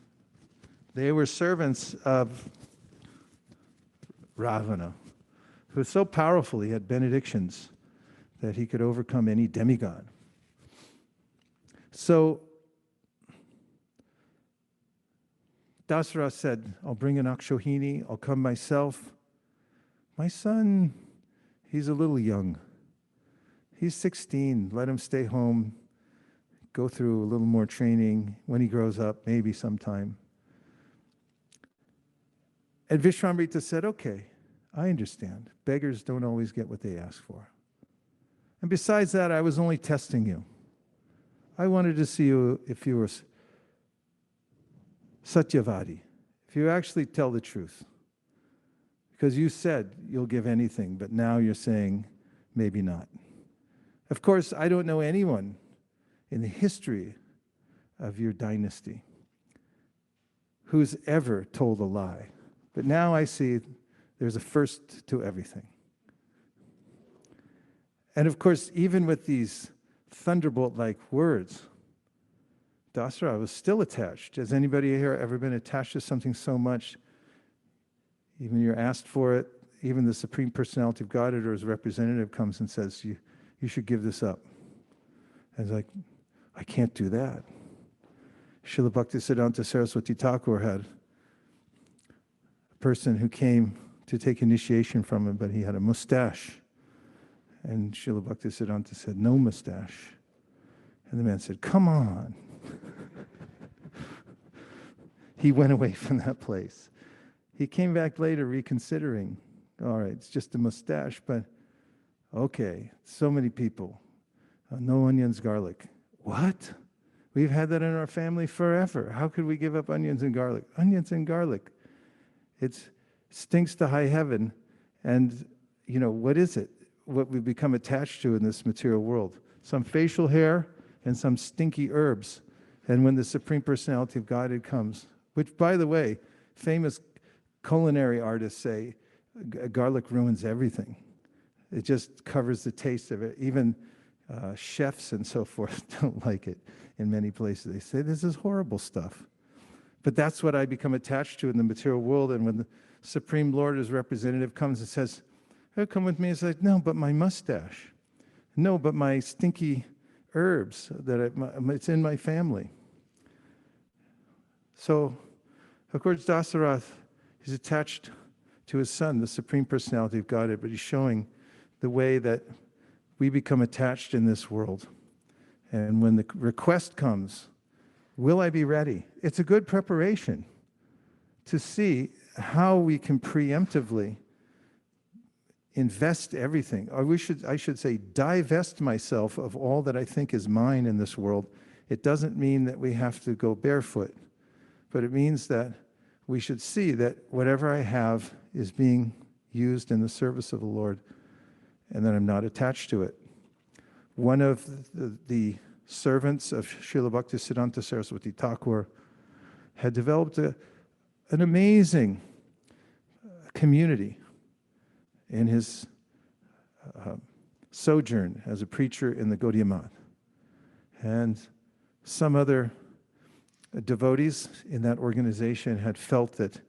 they were servants of Ravana, who was so powerful he had benedictions that he could overcome any demigod. So Dasarath said, I'll bring an akshohini, I'll come myself. My son, he's a little young. He's 16, let him stay home, go through a little more training. When he grows up, maybe sometime. And Vishwamrita said, okay, I understand. Beggars don't always get what they ask for. And besides that, I was only testing you. I wanted to see you if you were Satyavadi, if you actually tell the truth. Because you said you'll give anything, but now you're saying maybe not. Of course, I don't know anyone in the history of your dynasty who's ever told a lie. But now I see there's a first to everything. And of course, even with these thunderbolt-like words, Dasara was still attached. Has anybody here ever been attached to something so much, even you're asked for it, even the Supreme Personality of Godhead or his representative comes and says, you should give this up. And it's like, I can't do that. Srila Bhaktisiddhanta Saraswati Thakur had a person who came to take initiation from him, but he had a mustache. And Srila Bhaktisiddhanta said, no mustache. And the man said, come on. He went away from that place. He came back later reconsidering. All right, it's just a mustache, but okay, so many people. No onions, garlic. What? We've had that in our family forever. How could we give up onions and garlic? Onions and garlic. It stinks to high heaven. And, you know, what is it? What we've become attached to in this material world? Some facial hair and some stinky herbs. And when the Supreme Personality of Godhead comes, which, by the way, famous culinary artists say garlic ruins everything. It just covers the taste of it. Even chefs and so forth don't like it in many places. They say, this is horrible stuff. But that's what I become attached to in the material world. And when the Supreme Lord, his representative, comes and says, oh, come with me, it's like, no, but my mustache. No, but my stinky herbs, it's in my family. So, of course, Dasarath is attached to his son, the Supreme Personality of Godhead, but he's showing the way that we become attached in this world. And when the request comes, will I be ready? It's a good preparation to see how we can preemptively invest everything. Or I should say, divest myself of all that I think is mine in this world. It doesn't mean that we have to go barefoot, but it means that we should see that whatever I have is being used in the service of the Lord, and that I'm not attached to it. One of the servants of Srila Bhaktisiddhanta Saraswati Thakur had developed an amazing community in his sojourn as a preacher in the Gaudiya Math. And some other devotees in that organization had felt that,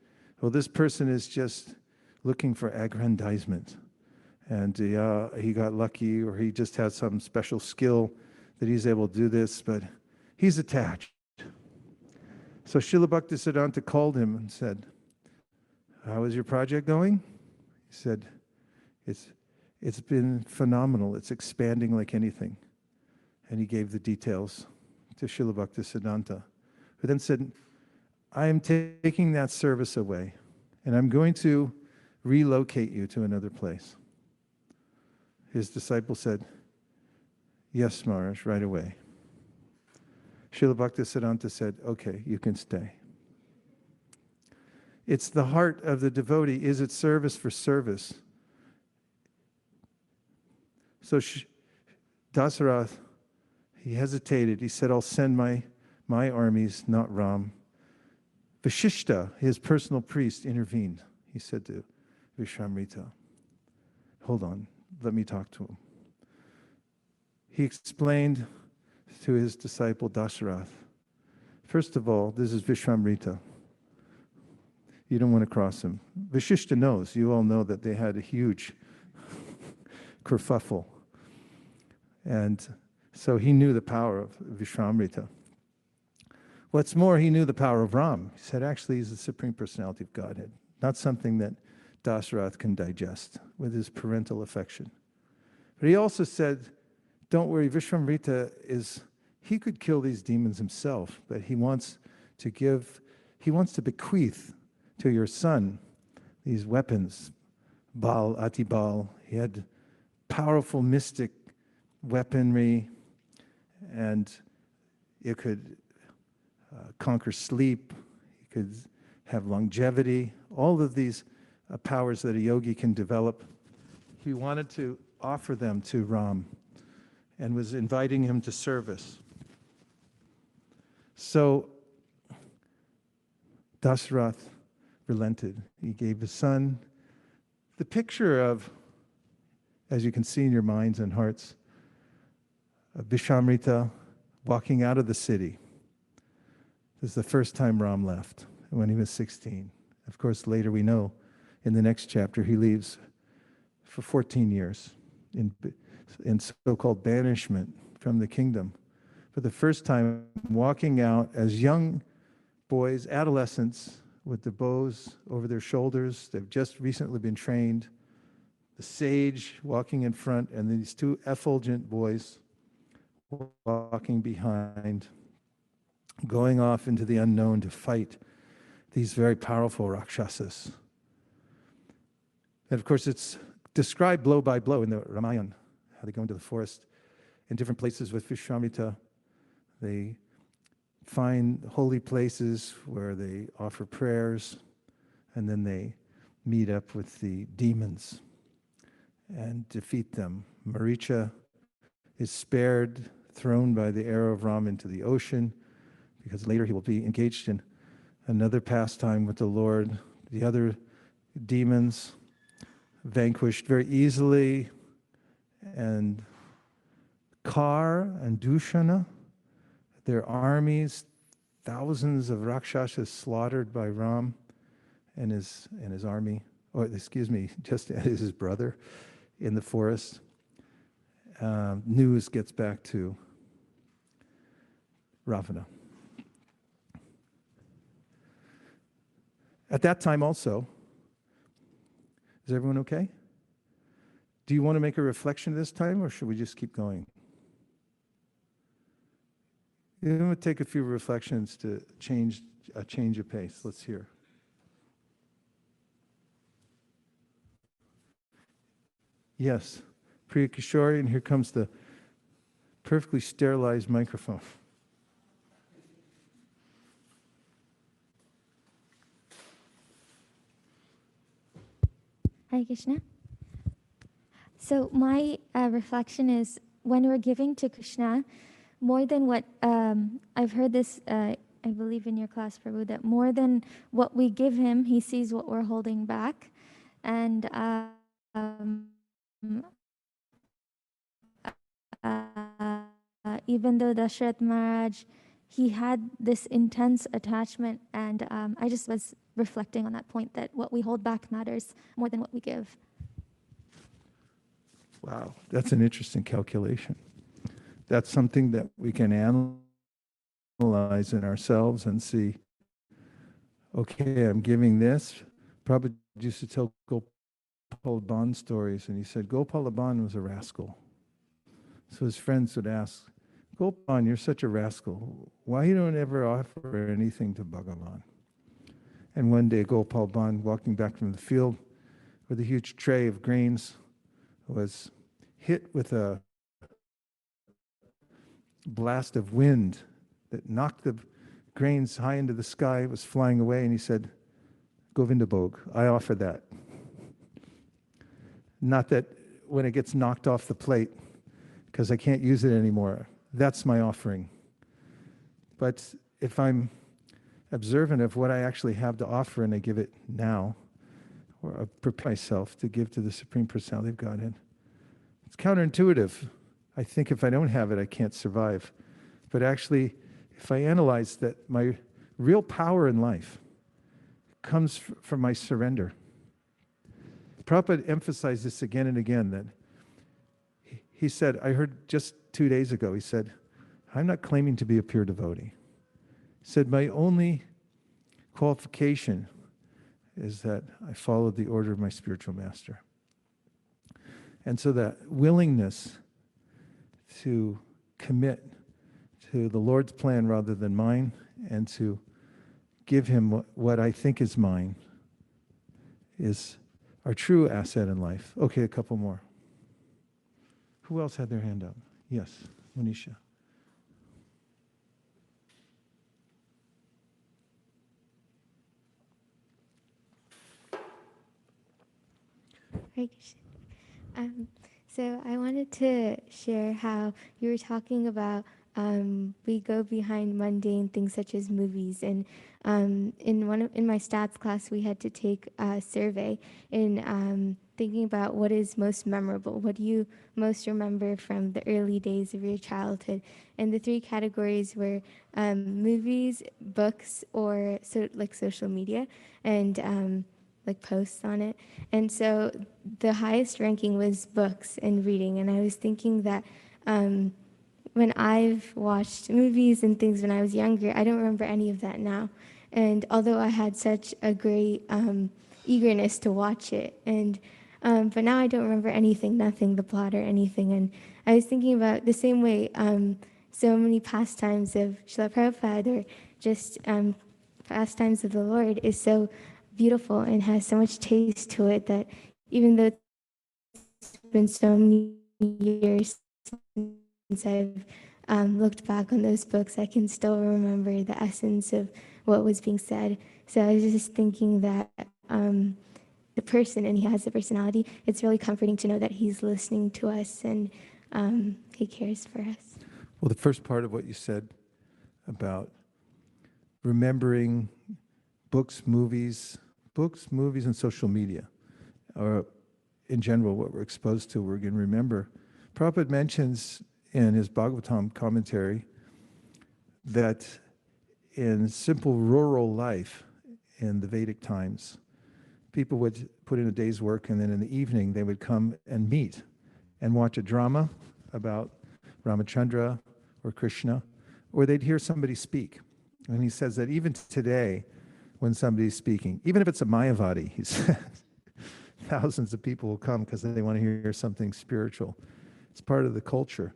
well, this person is just looking for aggrandizement. And he got lucky, or he just had some special skill that he's able to do this, but he's attached. So Srila Bhaktisiddhanta called him and said, how is your project going? He said, it's been phenomenal. It's expanding like anything. And he gave the details to Srila Bhaktisiddhanta, who then said, I am taking that service away, and I'm going to relocate you to another place. His disciple said, yes, Maharaj, right away. Srila Bhaktisiddhanta said, okay, you can stay. It's the heart of the devotee. Is it service for service? So Dasarath, he hesitated. He said, I'll send my armies, not Ram. Vasishta, his personal priest, intervened. He said to Vishwamrita, hold on, let me talk to him. He explained to his disciple Dasarath, first of all, this is Vishwamrita. You don't want to cross him. Vasishta knows. You all know that they had a huge kerfuffle. And so he knew the power of Vishwamrita. What's more, he knew the power of Rāma. He said, actually, he's the Supreme Personality of Godhead, not something that Dasarath can digest with his parental affection. But he also said, don't worry, Vishwamrita he could kill these demons himself, but he wants to bequeath to your son these weapons, Bal, Atibal. He had powerful mystic weaponry, and it could conquer sleep, he could have longevity, all of these powers that a yogi can develop. He wanted to offer them to Ram and was inviting him to service. So Dasarath relented. He gave his son the picture of as you can see in your minds and hearts, Vishamrita walking out of the city. This is the first time Ram left, when he was 16. Of course, later we know, in the next chapter, he leaves for 14 years in so-called banishment from the kingdom. For the first time, walking out as young boys, adolescents, with the bows over their shoulders. They've just recently been trained. The sage walking in front, and these two effulgent boys walking behind, going off into the unknown to fight these very powerful Rakshasas. And of course, it's described blow by blow in the Ramayana, how they go into the forest in different places with Vishamrita. They find holy places where they offer prayers, and then they meet up with the demons and defeat them. Maricha is spared, thrown by the arrow of Rama into the ocean, because later he will be engaged in another pastime with the Lord. The other demons vanquished very easily, and Kar and Dushana, their armies, thousands of Rakshasas slaughtered by Ram and his army, or excuse me, just as his brother in the forest. News gets back to Ravana. At that time also, is everyone okay? Do you want to make a reflection this time, or should we just keep going? It would take a few reflections to change of pace. Let's hear. Yes, Priya Kishori, and here comes the perfectly sterilized microphone. Hare Krishna. So my reflection is, when we're giving to Krishna, more than what I've heard this, I believe in your class, Prabhu, that more than what we give him, he sees what we're holding back. And even though Dasharath Maharaj, he had this intense attachment, and I just was reflecting on that point, that what we hold back matters more than what we give. Wow, that's an interesting calculation. That's something that we can analyze in ourselves and see, okay, I'm giving this. Prabhupada used to tell Gopal Ban stories, and he said Gopal Ban was a rascal. So his friends would ask, Gopal, you're such a rascal. Why you don't ever offer anything to Bhagavan? And one day Gopal Ban, walking back from the field with a huge tray of grains, was hit with a blast of wind that knocked the grains high into the sky. It was flying away, and he said, Govinda Bhog, I offer that. Not that when it gets knocked off the plate, because I can't use it anymore. That's my offering. But if I'm observant of what I actually have to offer and I give it now, or I prepare myself to give to the Supreme Personality of Godhead, it's counterintuitive. I think if I don't have it, I can't survive. But actually, if I analyze that my real power in life comes from my surrender. Prabhupada emphasized this again and again, that he said, I heard just 2 days ago, he said, I'm not claiming to be a pure devotee. He said, my only qualification is that I followed the order of my spiritual master. And so that willingness to commit to the Lord's plan rather than mine, and to give him what I think is mine, is our true asset in life. Okay, a couple more. Who else had their hand up? Yes, Manisha. Hare Krishna. So I wanted to share how you were talking about we go behind mundane things such as movies. And in my stats class, we had to take a survey in thinking about what is most memorable. What do you most remember from the early days of your childhood? And the three categories were movies, books, or like social media, and like posts on it. And so the highest ranking was books and reading. And I was thinking that when I've watched movies and things when I was younger, I don't remember any of that now. And although I had such a great eagerness to watch it, and but now I don't remember anything, nothing, the plot or anything. And I was thinking about the same way so many pastimes of Srila Prabhupada or just pastimes of the Lord is so beautiful and has so much taste to it that even though it's been so many years since I've looked back on those books, I can still remember the essence of what was being said. So I was just thinking that the person, and he has the personality, it's really comforting to know that he's listening to us and he cares for us. Well, the first part of what you said about remembering books, movies, and social media, or in general, what we're exposed to, we're going to remember. Prabhupada mentions in his Bhagavatam commentary that in simple rural life in the Vedic times, people would put in a day's work, and then in the evening they would come and meet and watch a drama about Rāmacandra or Krishna, or they'd hear somebody speak. And he says that even today, when somebody's speaking, even if it's a Mayavadi, he says, thousands of people will come because they want to hear something spiritual. It's part of the culture.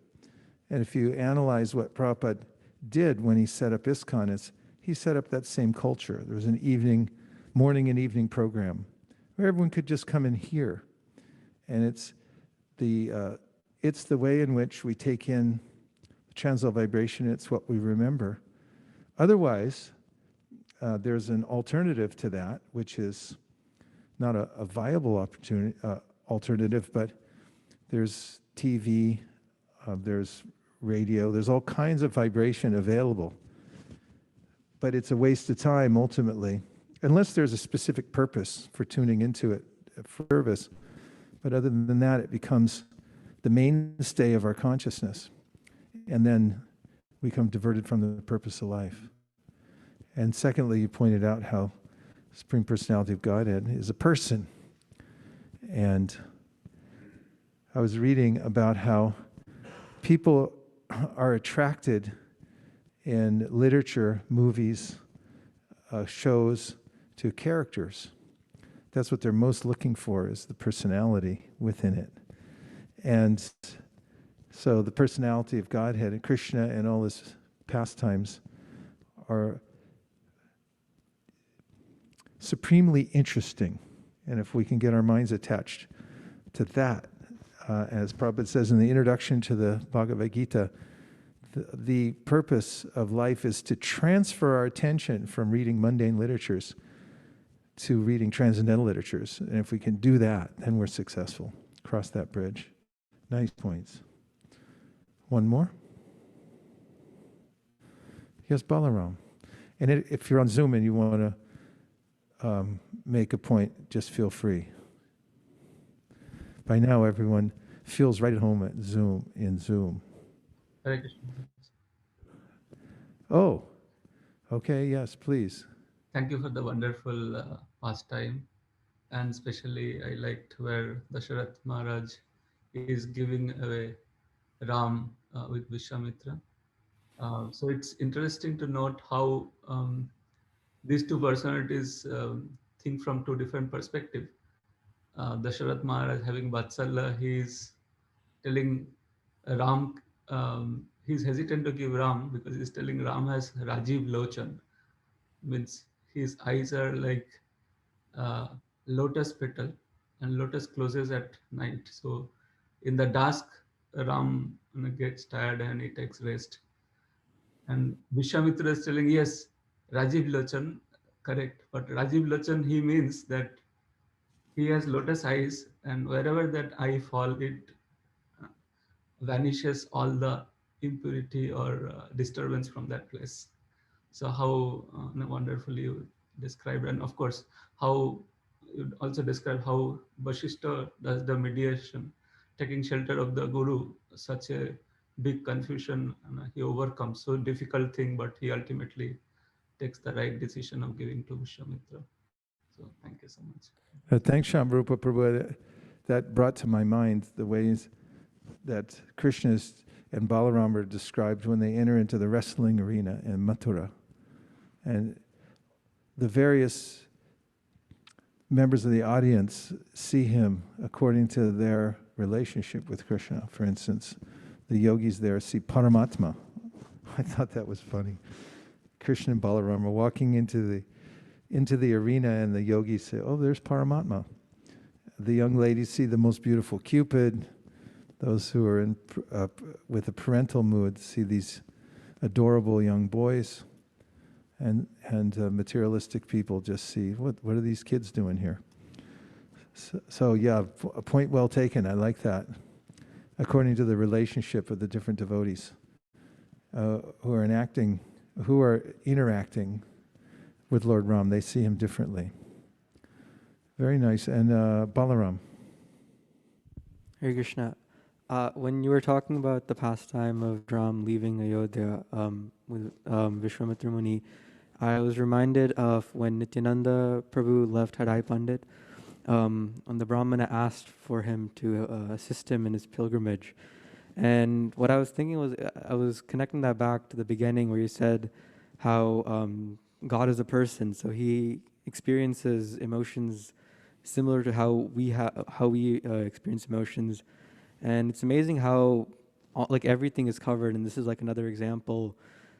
And if you analyze what Prabhupada did when he set up ISKCON, he set up that same culture. There was an morning and evening program where everyone could just come and hear. And it's the way in which we take in the transcendental vibration. It's what we remember. Otherwise, there's an alternative to that, which is not a viable alternative, but there's TV, there's radio, there's all kinds of vibration available. But it's a waste of time ultimately, unless there's a specific purpose for tuning into it for service. But other than that, it becomes the mainstay of our consciousness. And then we become diverted from the purpose of life. And secondly, you pointed out how Supreme Personality of Godhead is a person. And I was reading about how people are attracted in literature, movies, shows, to characters. That's what they're most looking for, is the personality within it. And so the personality of Godhead and Krishna and all his pastimes are supremely interesting. And if we can get our minds attached to that, as Prabhupada says in the introduction to the Bhagavad Gita, the purpose of life is to transfer our attention from reading mundane literatures to reading transcendental literatures. And if we can do that, then we're successful. Cross that bridge. Nice points. One more? Yes, Balaram. And if you're on Zoom and you want to make a point, just feel free. By now, everyone feels right at home at Zoom. Hare Krishna. Oh, okay, yes, please. Thank you for the wonderful pastime, and especially I liked where Dasharat Maharaj is giving away Ram with Vishwamitra. So it's interesting to note how these two personalities think from two different perspectives. Dasharat Maharaj having Vatsalya, he is telling Ram, he's hesitant to give Ram because he's telling Ram has Rajiv Lochan, means his eyes are like lotus petal, and lotus closes at night. So in the dusk, Ram gets tired and he takes rest. And Vishwamitra is telling, yes, Rajiv Lochan, correct. But Rajiv Lochan, he means that he has lotus eyes, and wherever that eye fall, it vanishes all the impurity or disturbance from that place. So how wonderfully you described, and of course how you also describe how Vasishta does the mediation, taking shelter of the Guru, such a big confusion, and he overcomes so difficult thing, but he ultimately takes the right decision of giving to Vishwamitra. So thank you so much. Thanks, Shamrupa Prabhu. That brought to my mind the ways that Krishna and Balaram are described when they enter into the wrestling arena in Mathura. And the various members of the audience see him according to their relationship with Krishna. For instance, the yogis there see Paramatma. I thought that was funny. Krishna and Balaram are walking into the arena, and the yogis say, "Oh, there's Paramatma." The young ladies see the most beautiful Cupid. Those who are in with a parental mood see these adorable young boys, and materialistic people just see, what are these kids doing here? So yeah, a point well taken. I like that. According to the relationship of the different devotees who are interacting with Lord Ram, they see him differently. Very nice. And Balaram. Hare Krishna. When you were talking about the pastime of Ram leaving Ayodhya with Vishwamitra Muni, I was reminded of when Nityananda Prabhu left Hadai Pandit, and the Brahmana asked for him to assist him in his pilgrimage. And what I was thinking was, I was connecting that back to the beginning where you said how God is a person, so he experiences emotions similar to how we experience emotions. And it's amazing how like everything is covered, and this is like another example.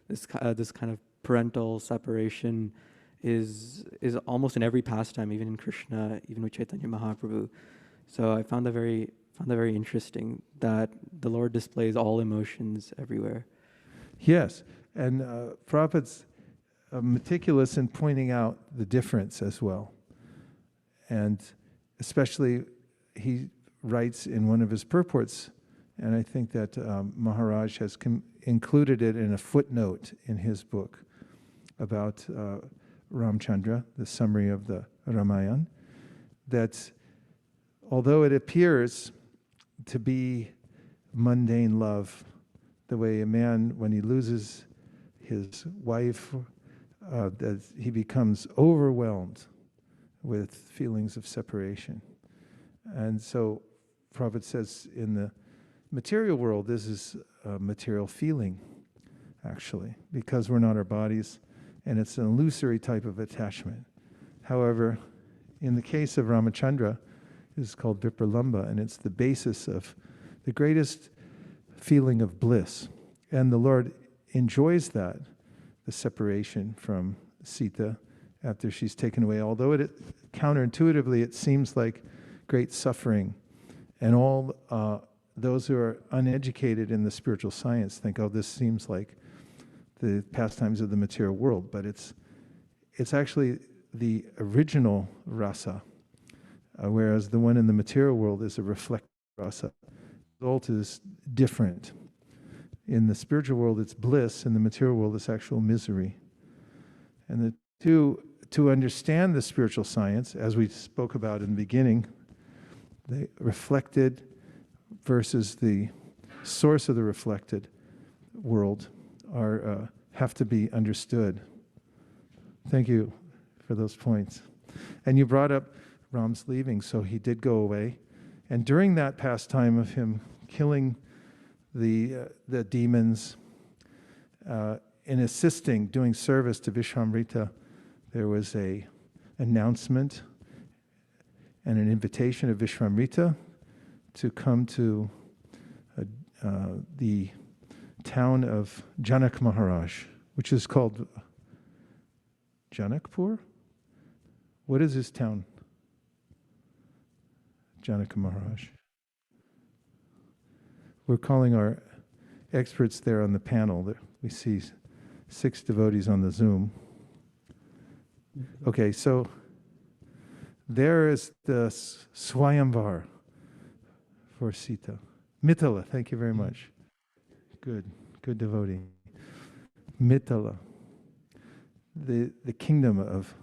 This kind of parental separation is almost in every pastime, even in Krishna, even with Chaitanya Mahaprabhu. So I found that very interesting that the Lord displays all emotions everywhere. Yes, and Prabhupada's meticulous in pointing out the difference as well. And especially he writes in one of his purports, and I think that Maharaj has included it in a footnote in his book about Rāmacandra, the summary of the Ramayana, that although it appears to be mundane love, the way a man, when he loses his wife, that he becomes overwhelmed with feelings of separation. And so Prabhupada says in the material world, this is a material feeling, actually, because we're not our bodies, and it's an illusory type of attachment. However, in the case of Rāmacandra, it's called Vipralambha, and it's the basis of the greatest feeling of bliss. And the Lord enjoys that, the separation from Sītā after she's taken away, although counterintuitively it seems like great suffering. And all those who are uneducated in the spiritual science think, oh, this seems like the pastimes of the material world, but it's actually the original rasa, whereas the one in the material world is a reflective rasa. The result is different. In the spiritual world, it's bliss. In the material world, it's actual misery. And to understand the spiritual science, as we spoke about in the beginning, the reflected versus the source of the reflected world have to be understood. Thank you for those points. And you brought up Ram's leaving, so he did go away. And during that pastime of him killing the demons, in assisting, doing service to Vishwamitra, there was an announcement and an invitation of Vishwamitra to come to the town of Janak Maharaj, which is called Janakpur? What is his town? Janak Maharaj. We're calling our experts there on the panel. We see 6 devotees on the Zoom. Okay, so there is the Swayamvar for Sītā. Mitala, thank you very much. Good, good devotee. Mithila, the kingdom of,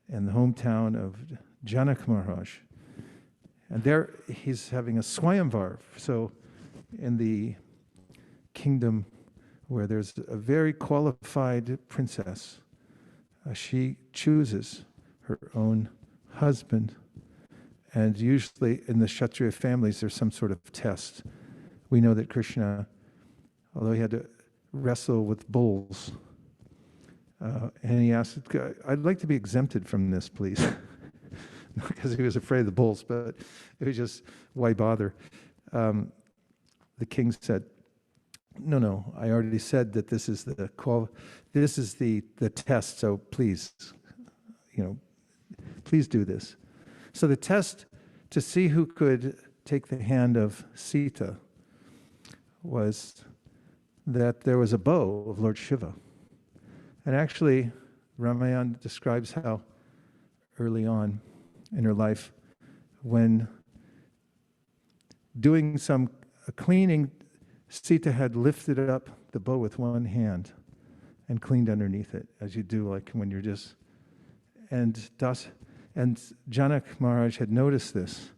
and the hometown of Janak Maharaj. And there he's having a Swayamvar. So in the kingdom where there's a very qualified princess, she chooses her own husband. And usually in the Kshatriya families, there's some sort of test. We know that Krishna, although he had to wrestle with bulls, and he asked, I'd like to be exempted from this, please. Not because he was afraid of the bulls, but it was just, why bother? The king said, no, I already said that this is the test, so please, please do this. So the test to see who could take the hand of Sītā was that there was a bow of Lord Shiva. And actually, Ramayana describes how early on in her life, when doing some cleaning, Sītā had lifted up the bow with one hand and cleaned underneath it, as you do like when you're just... And Dasa and Janak Maharaj had noticed this.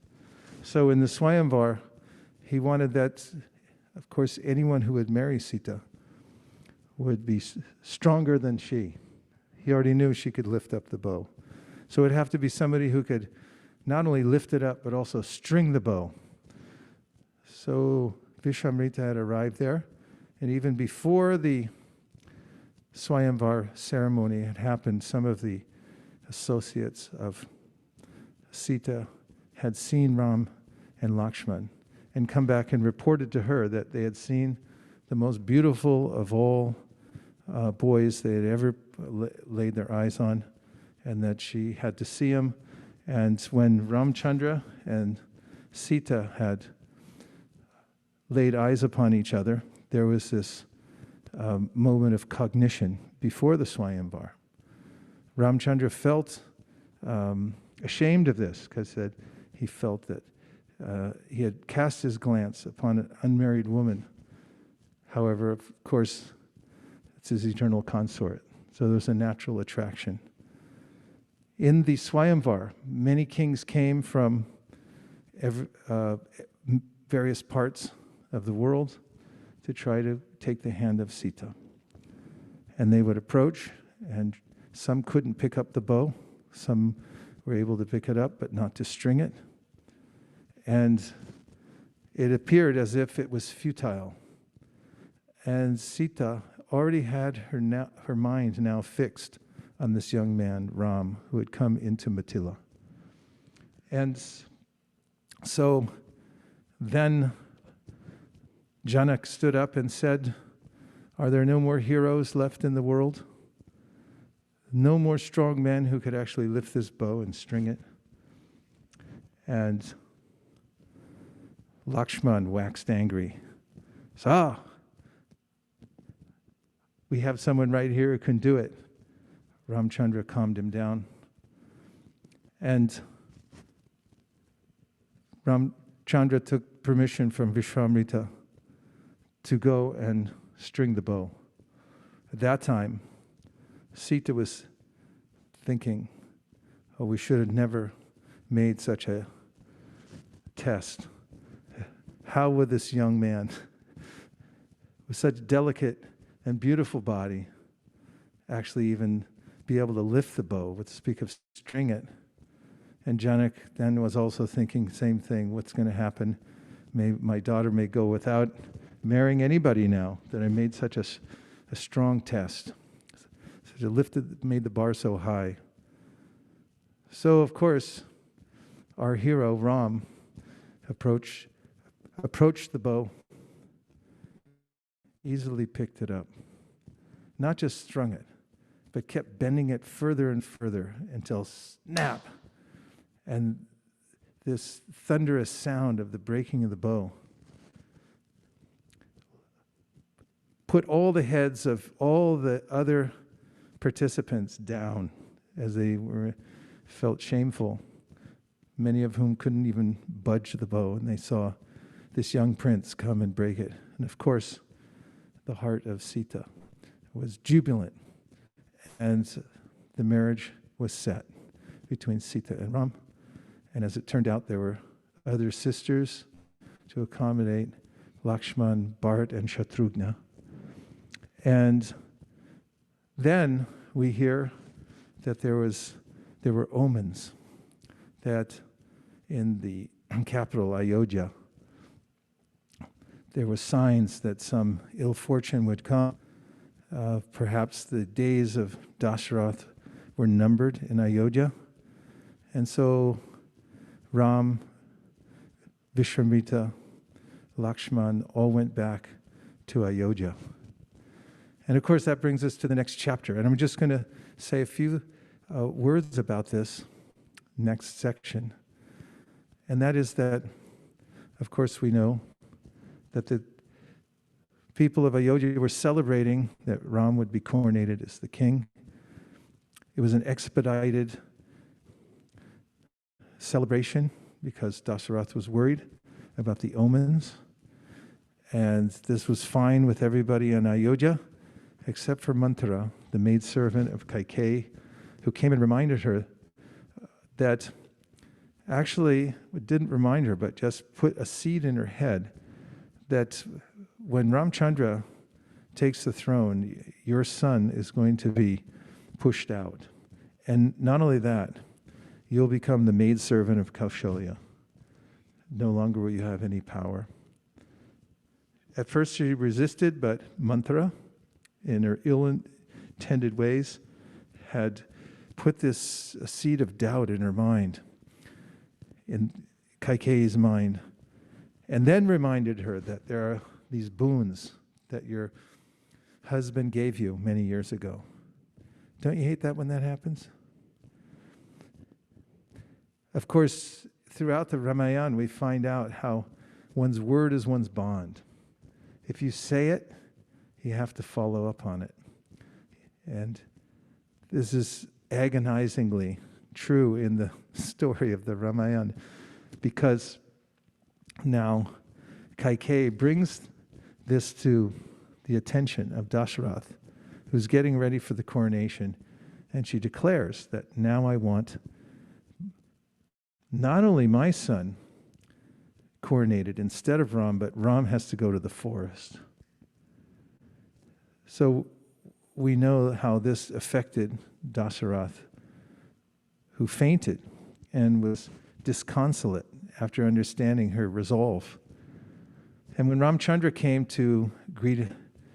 So in the Swayamvar, he wanted that, of course, anyone who would marry Sītā would be stronger than she. He already knew she could lift up the bow. So it would have to be somebody who could not only lift it up, but also string the bow. So Vishwamitra had arrived there, and even before the Swayamvar ceremony had happened, some of the associates of Sītā had seen Ram and Lakshman and come back and reported to her that they had seen the most beautiful of all boys they had ever laid their eyes on, and that she had to see him. And when Rāmacandra and Sītā had laid eyes upon each other, there was this moment of cognition before the Swayamvar. Rāmacandra felt ashamed of this because he felt that he had cast his glance upon an unmarried woman. However, of course, it's his eternal consort. So there's a natural attraction. In the Swayamvar, many kings came from various parts of the world to try to take the hand of Sītā. And they would approach, and some couldn't pick up the bow. Some were able to pick it up, but not to string it. And it appeared as if it was futile. And Sītā already had her mind now fixed on this young man, Ram, who had come into Mithila. And so then Janak stood up and said, "Are there no more heroes left in the world? No more strong men who could actually lift this bow and string it?" And Lakshman waxed angry. So, we have someone right here who can do it. Rāmacandra calmed him down. And Rāmacandra took permission from Vishwamitra to go and string the bow. At that time, Sītā was thinking, oh, we should have never made such a test. How would this young man, with such delicate and beautiful body, actually even be able to lift the bow, to speak of string it? And Janak then was also thinking the same thing. What's going to happen? My daughter may go without marrying anybody now that I made such a strong test. So made the bar so high. So of course, our hero Ram approached the bow, easily picked it up, not just strung it, but kept bending it further and further until snap, and this thunderous sound of the breaking of the bow put all the heads of all the other participants down as they felt shameful, many of whom couldn't even budge the bow, and they saw this young prince come and break it. And of course, the heart of Sītā, was jubilant, and the marriage was set between Sītā and Rāma. And as it turned out, there were other sisters to accommodate Lakshman, Bharat, and Shatrughna. And then we hear that there were omens that in the capital Ayodhyā, there were signs that some ill fortune would come. Perhaps the days of Dasarath were numbered in Ayodhyā. And so Ram, Vishwamitra, Lakshman all went back to Ayodhyā. And of course, that brings us to the next chapter. And I'm just going to say a few words about this next section. And that is that, of course, we know that the people of Ayodhya were celebrating that Ram would be coronated as the king. It was an expedited celebration because Dasarath was worried about the omens. And this was fine with everybody in Ayodhya, except for Manthara, the maidservant of Kaikeyi, who came and reminded her that actually, it didn't remind her, but just put a seed in her head that when Rāmacandra takes the throne, your son is going to be pushed out. And not only that, you'll become the maidservant of Kaushalya. No longer will you have any power. At first she resisted, but Manthara, in her ill-intended ways, had put this seed of doubt in her mind, in Kaikeyi's mind, and then reminded her that there are these boons that your husband gave you many years ago. Don't you hate that when that happens? Of course, throughout the Ramayana, we find out how one's word is one's bond. If you say it, you have to follow up on it. And this is agonizingly true in the story of the Ramayana, because now Kaikeyi brings this to the attention of Dasarath, who's getting ready for the coronation, and she declares that now I want not only my son coronated instead of Ram, but Ram has to go to the forest. So we know how this affected Dasarath, who fainted and was disconsolate after understanding her resolve. And when Rāmacandra came to greet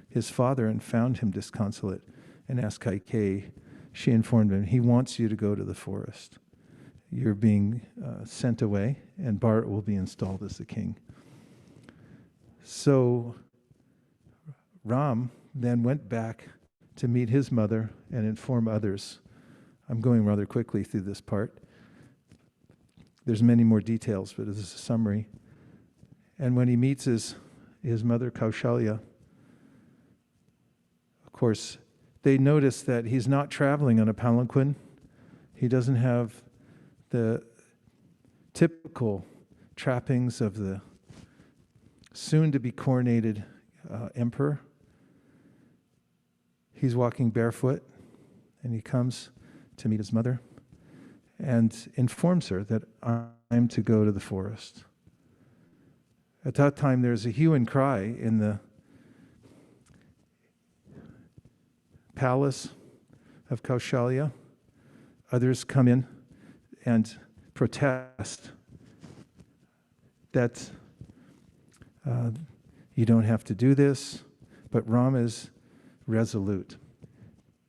his father and found him disconsolate and asked Kaikeyi, she informed him, he wants you to go to the forest. You're being sent away, and Bharat will be installed as the king. So Ram then went back to meet his mother and inform others. I'm going rather quickly through this part. There's many more details, but this is a summary. And when he meets his mother, Kaushalya, of course, they notice that he's not traveling on a palanquin. He doesn't have the typical trappings of the soon-to-be coronated emperor. He's walking barefoot, and he comes to meet his mother and informs her that I'm to go to the forest. At that time, there's a hue and cry in the palace of Kaushalya. Others come in and protest that you don't have to do this, but Rama is resolute.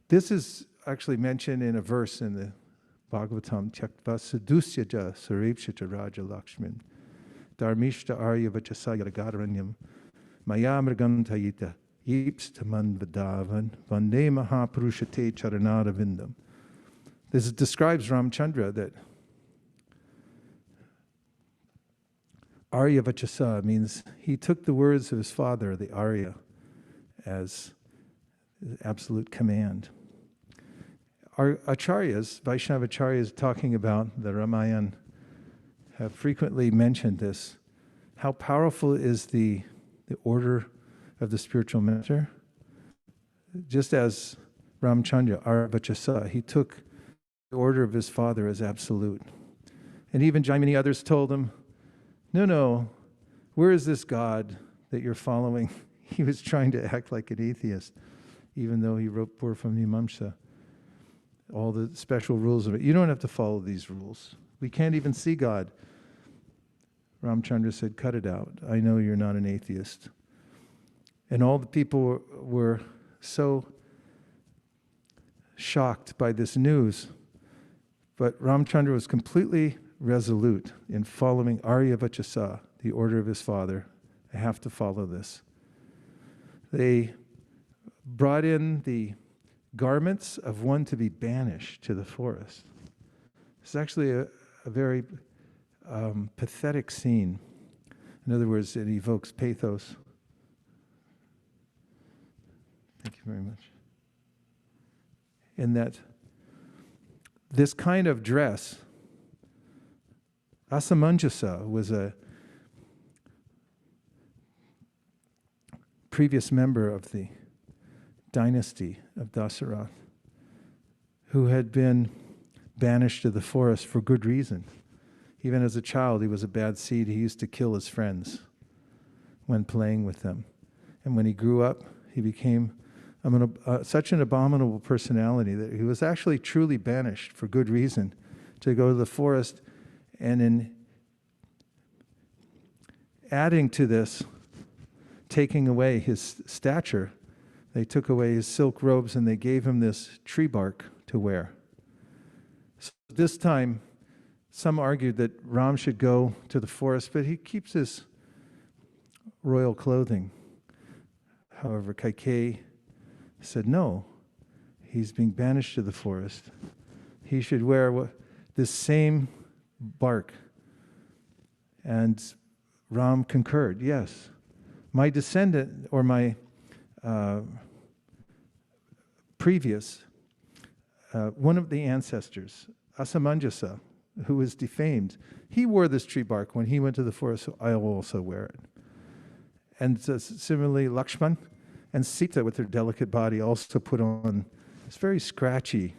This is actually mentioned in a verse in the Bhagavatam, Tyaktva sadusyaja saripshita raja lakshmin dharmishta arya vachasa yadagaranyam maya mrgam tayita yipstaman vadavan vande mahapurushate charanada vindam. This describes Rāmacandra, that Arya Vachasa means he took the words of his father, the Arya, as absolute command. Our acharyas, Vaishnava acharyas talking about the Ramayana, have frequently mentioned this, how powerful is the order of the spiritual master. Just as Rāmacandra, Vaisesika, he took the order of his father as absolute. And even many others told him, no, where is this God that you're following? He was trying to act like an atheist, even though he wrote Purvamimamsa, all the special rules of it. You don't have to follow these rules. We can't even see God. Rāmacandra said, cut it out. I know you're not an atheist. And all the people were so shocked by this news. But Rāmacandra was completely resolute in following Vaisesika, the order of his father. I have to follow this. They brought in the garments of one to be banished to the forest. It's actually a very pathetic scene. In other words, it evokes pathos. Thank you very much. In that this kind of dress, Asamanjasa was a previous member of the dynasty of Dasa, who had been banished to the forest for good reason. Even as a child, he was a bad seed. He used to kill his friends when playing with them. And when he grew up, he became such an abominable personality that he was actually truly banished for good reason to go to the forest. And in adding to this, taking away his stature, they took away his silk robes and they gave him this tree bark to wear. So this time, some argued that Ram should go to the forest, but he keeps his royal clothing. However, Kaikeyi said, no, he's being banished to the forest. He should wear this same bark. And Ram concurred, yes. My descendant, or my previous, one of the ancestors, Asamanjasa, who was defamed, he wore this tree bark when he went to the forest, so I will also wear it. And similarly, Lakshman and Sītā, with her delicate body, also put on this very scratchy,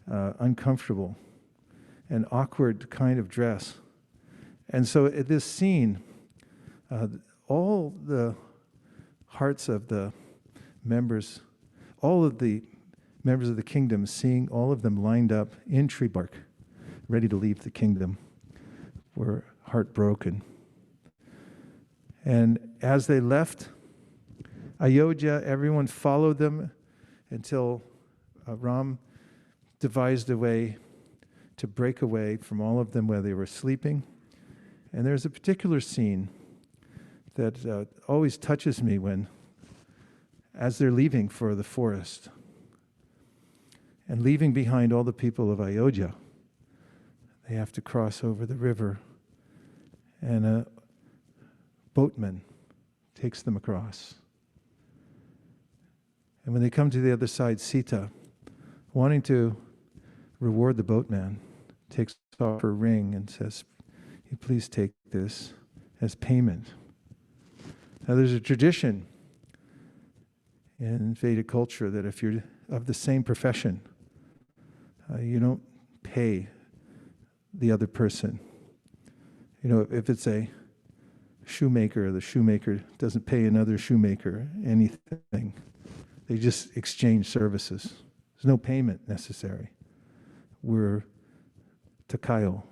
uncomfortable, and awkward kind of dress. And so at this scene, all the hearts of the members, all of the members of the kingdom, seeing all of them lined up in tree bark, ready to leave the kingdom, were heartbroken. And as they left Ayodhyā, everyone followed them until Ram devised a way to break away from all of them where they were sleeping. And there's a particular scene that always touches me when, as they're leaving for the forest, and leaving behind all the people of Ayodhyā, they have to cross over the river, and a boatman takes them across. And when they come to the other side, Sītā, wanting to reward the boatman, takes off her ring and says, "You please take this as payment." Now there's a tradition in Vedic culture that if you're of the same profession, you don't pay the other person. You know, if it's a shoemaker, the shoemaker doesn't pay another shoemaker anything. They just exchange services. There's no payment necessary. We're takayo.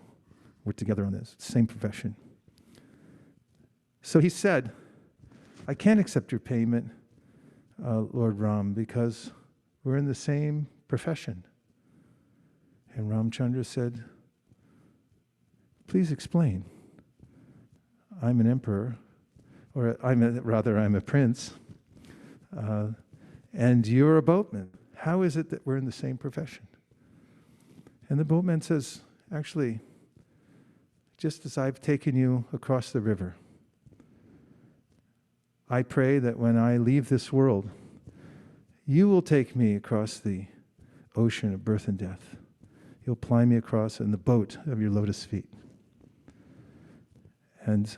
We're together on this, same profession. So he said, "I can't accept your payment, Lord Ram, because we're in the same profession." And Rāmacandra said, "Please explain. I'm an emperor, or I'm a prince, and you're a boatman. How is it that we're in the same profession?" And the boatman says, "Actually, just as I've taken you across the river, I pray that when I leave this world, you will take me across the ocean of birth and death. You'll ply me across in the boat of your lotus feet." And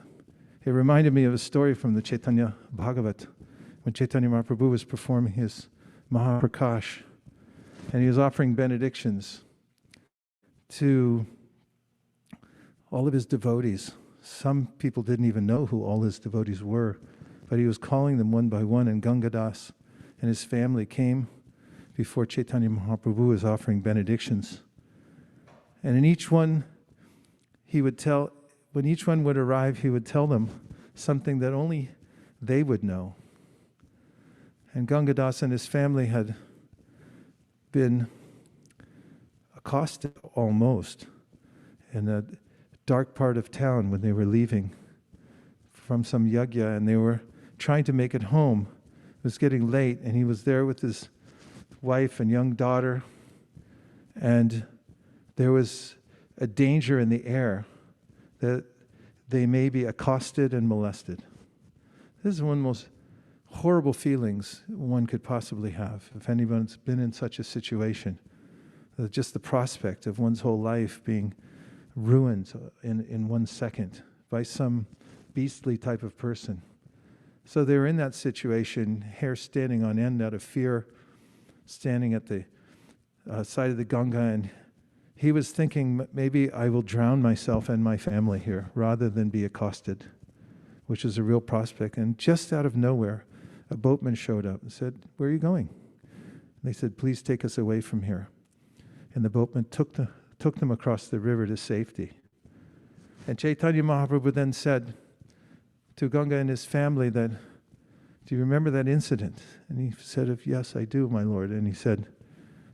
it reminded me of a story from the Chaitanya Bhagavat, when Chaitanya Mahaprabhu was performing his Mahaprakash, and he was offering benedictions to all of his devotees. Some people didn't even know who all his devotees were, but he was calling them one by one, and Gangadas and his family came before Chaitanya Mahaprabhu was offering benedictions. And in each one, when each one would arrive, he would tell them something that only they would know. And Gangadas and his family had been accosted almost in a dark part of town when they were leaving from some yajna, and they were trying to make it home. It was getting late, and he was there with his wife and young daughter, and there was a danger in the air that they may be accosted and molested. This is one of the most horrible feelings one could possibly have if anyone's been in such a situation. Just the prospect of one's whole life being ruined in 1 second by some beastly type of person. So they were in that situation, hair standing on end out of fear, standing at the side of the Ganga, and he was thinking, maybe I will drown myself and my family here rather than be accosted, which is a real prospect. And just out of nowhere, a boatman showed up and said, "Where are you going?" And they said, "Please take us away from here." And the boatman took them across the river to safety. And Chaitanya Mahaprabhu then said to Ganga and his family that, "Do you remember that incident?" And he said, "Yes, I do, my lord." And he said,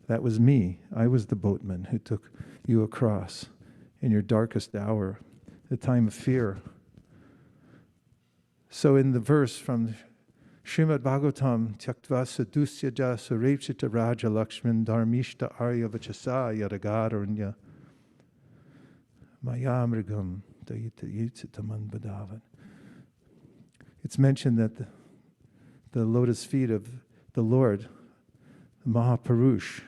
"That was me. I was the boatman who took you across in your darkest hour, the time of fear." So in the verse from Srimad Bhagavatam, "Tyaktva sadusyaja surepchita raja lakshman dharmishta arya vachasa yadagarunya mayamrigam dayita yitsitaman badavan." It's mentioned that the lotus feet of the Lord, the Mahapurush,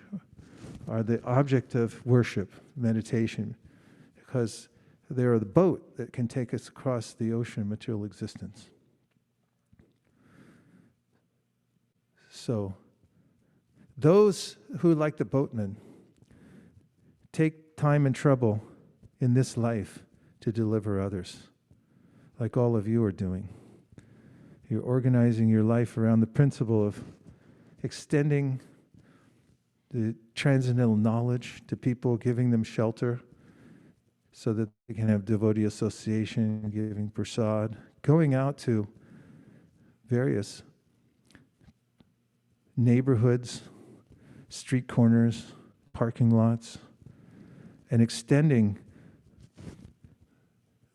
are the object of worship, meditation, because they are the boat that can take us across the ocean of material existence. So, those who, like the boatman, take time and trouble in this life to deliver others, like all of you are doing. You're organizing your life around the principle of extending the transcendental knowledge to people, giving them shelter so that they can have devotee association, giving prasad, going out to various neighborhoods, street corners, parking lots, and extending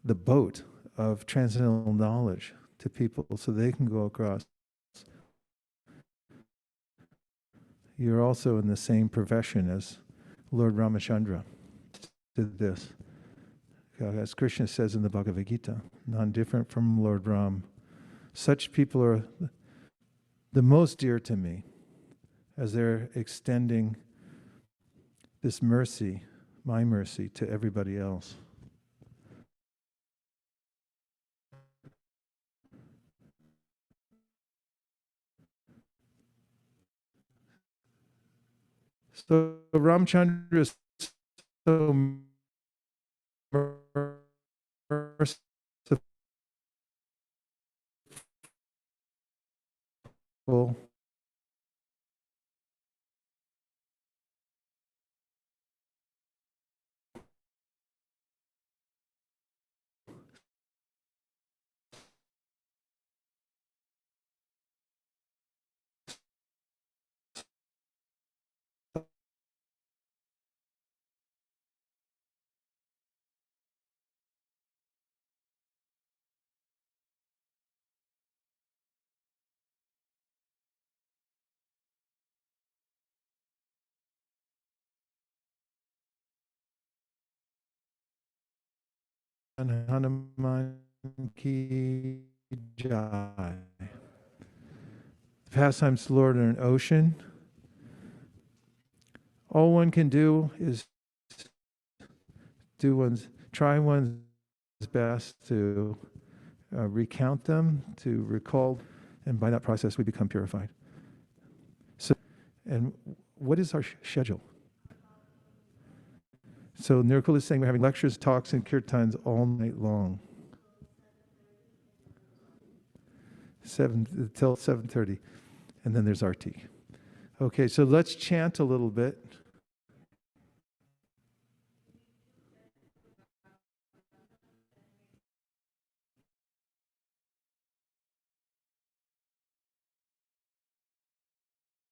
the boat of transcendental knowledge to people so they can go across. You're also in the same profession as Lord Rāmacandra did this. As Krishna says in the Bhagavad Gita, none different from Lord Ram. Such people are the most dear to me as they're extending this mercy, my mercy, to everybody else. So Rāmacandra is so merciful. Hanuman ki jai. The pastimes, Lord, are an ocean. All one can do is try one's best to recount them, to recall And by that process, we become purified. So, and what is our schedule? So Nirukul is saying we're having lectures, talks, and kirtans all night long. 7 till 7:30. And then there's Arti. Okay, so let's chant a little bit.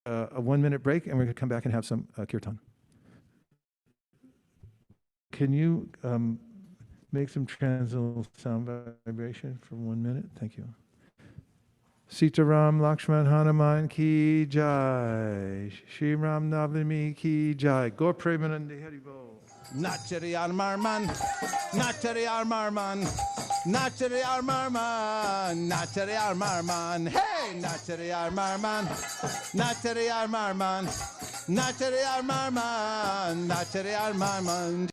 A 1-minute break, and we're going to come back and have some kirtan. Can you make some transcendental sound vibration for 1 minute? Thank you. Sītā Ram Lakshman Hanuman ki jai. Shri Ram Navami ki jai. Gaur Premanande Haribol. Nachari Armarman, Nachari Armarman, Nachari Armarman, Nachari Armarman, hey, Nachari Armarman, Nachari Armarman, Nachari Armarman, Nachari Armarman.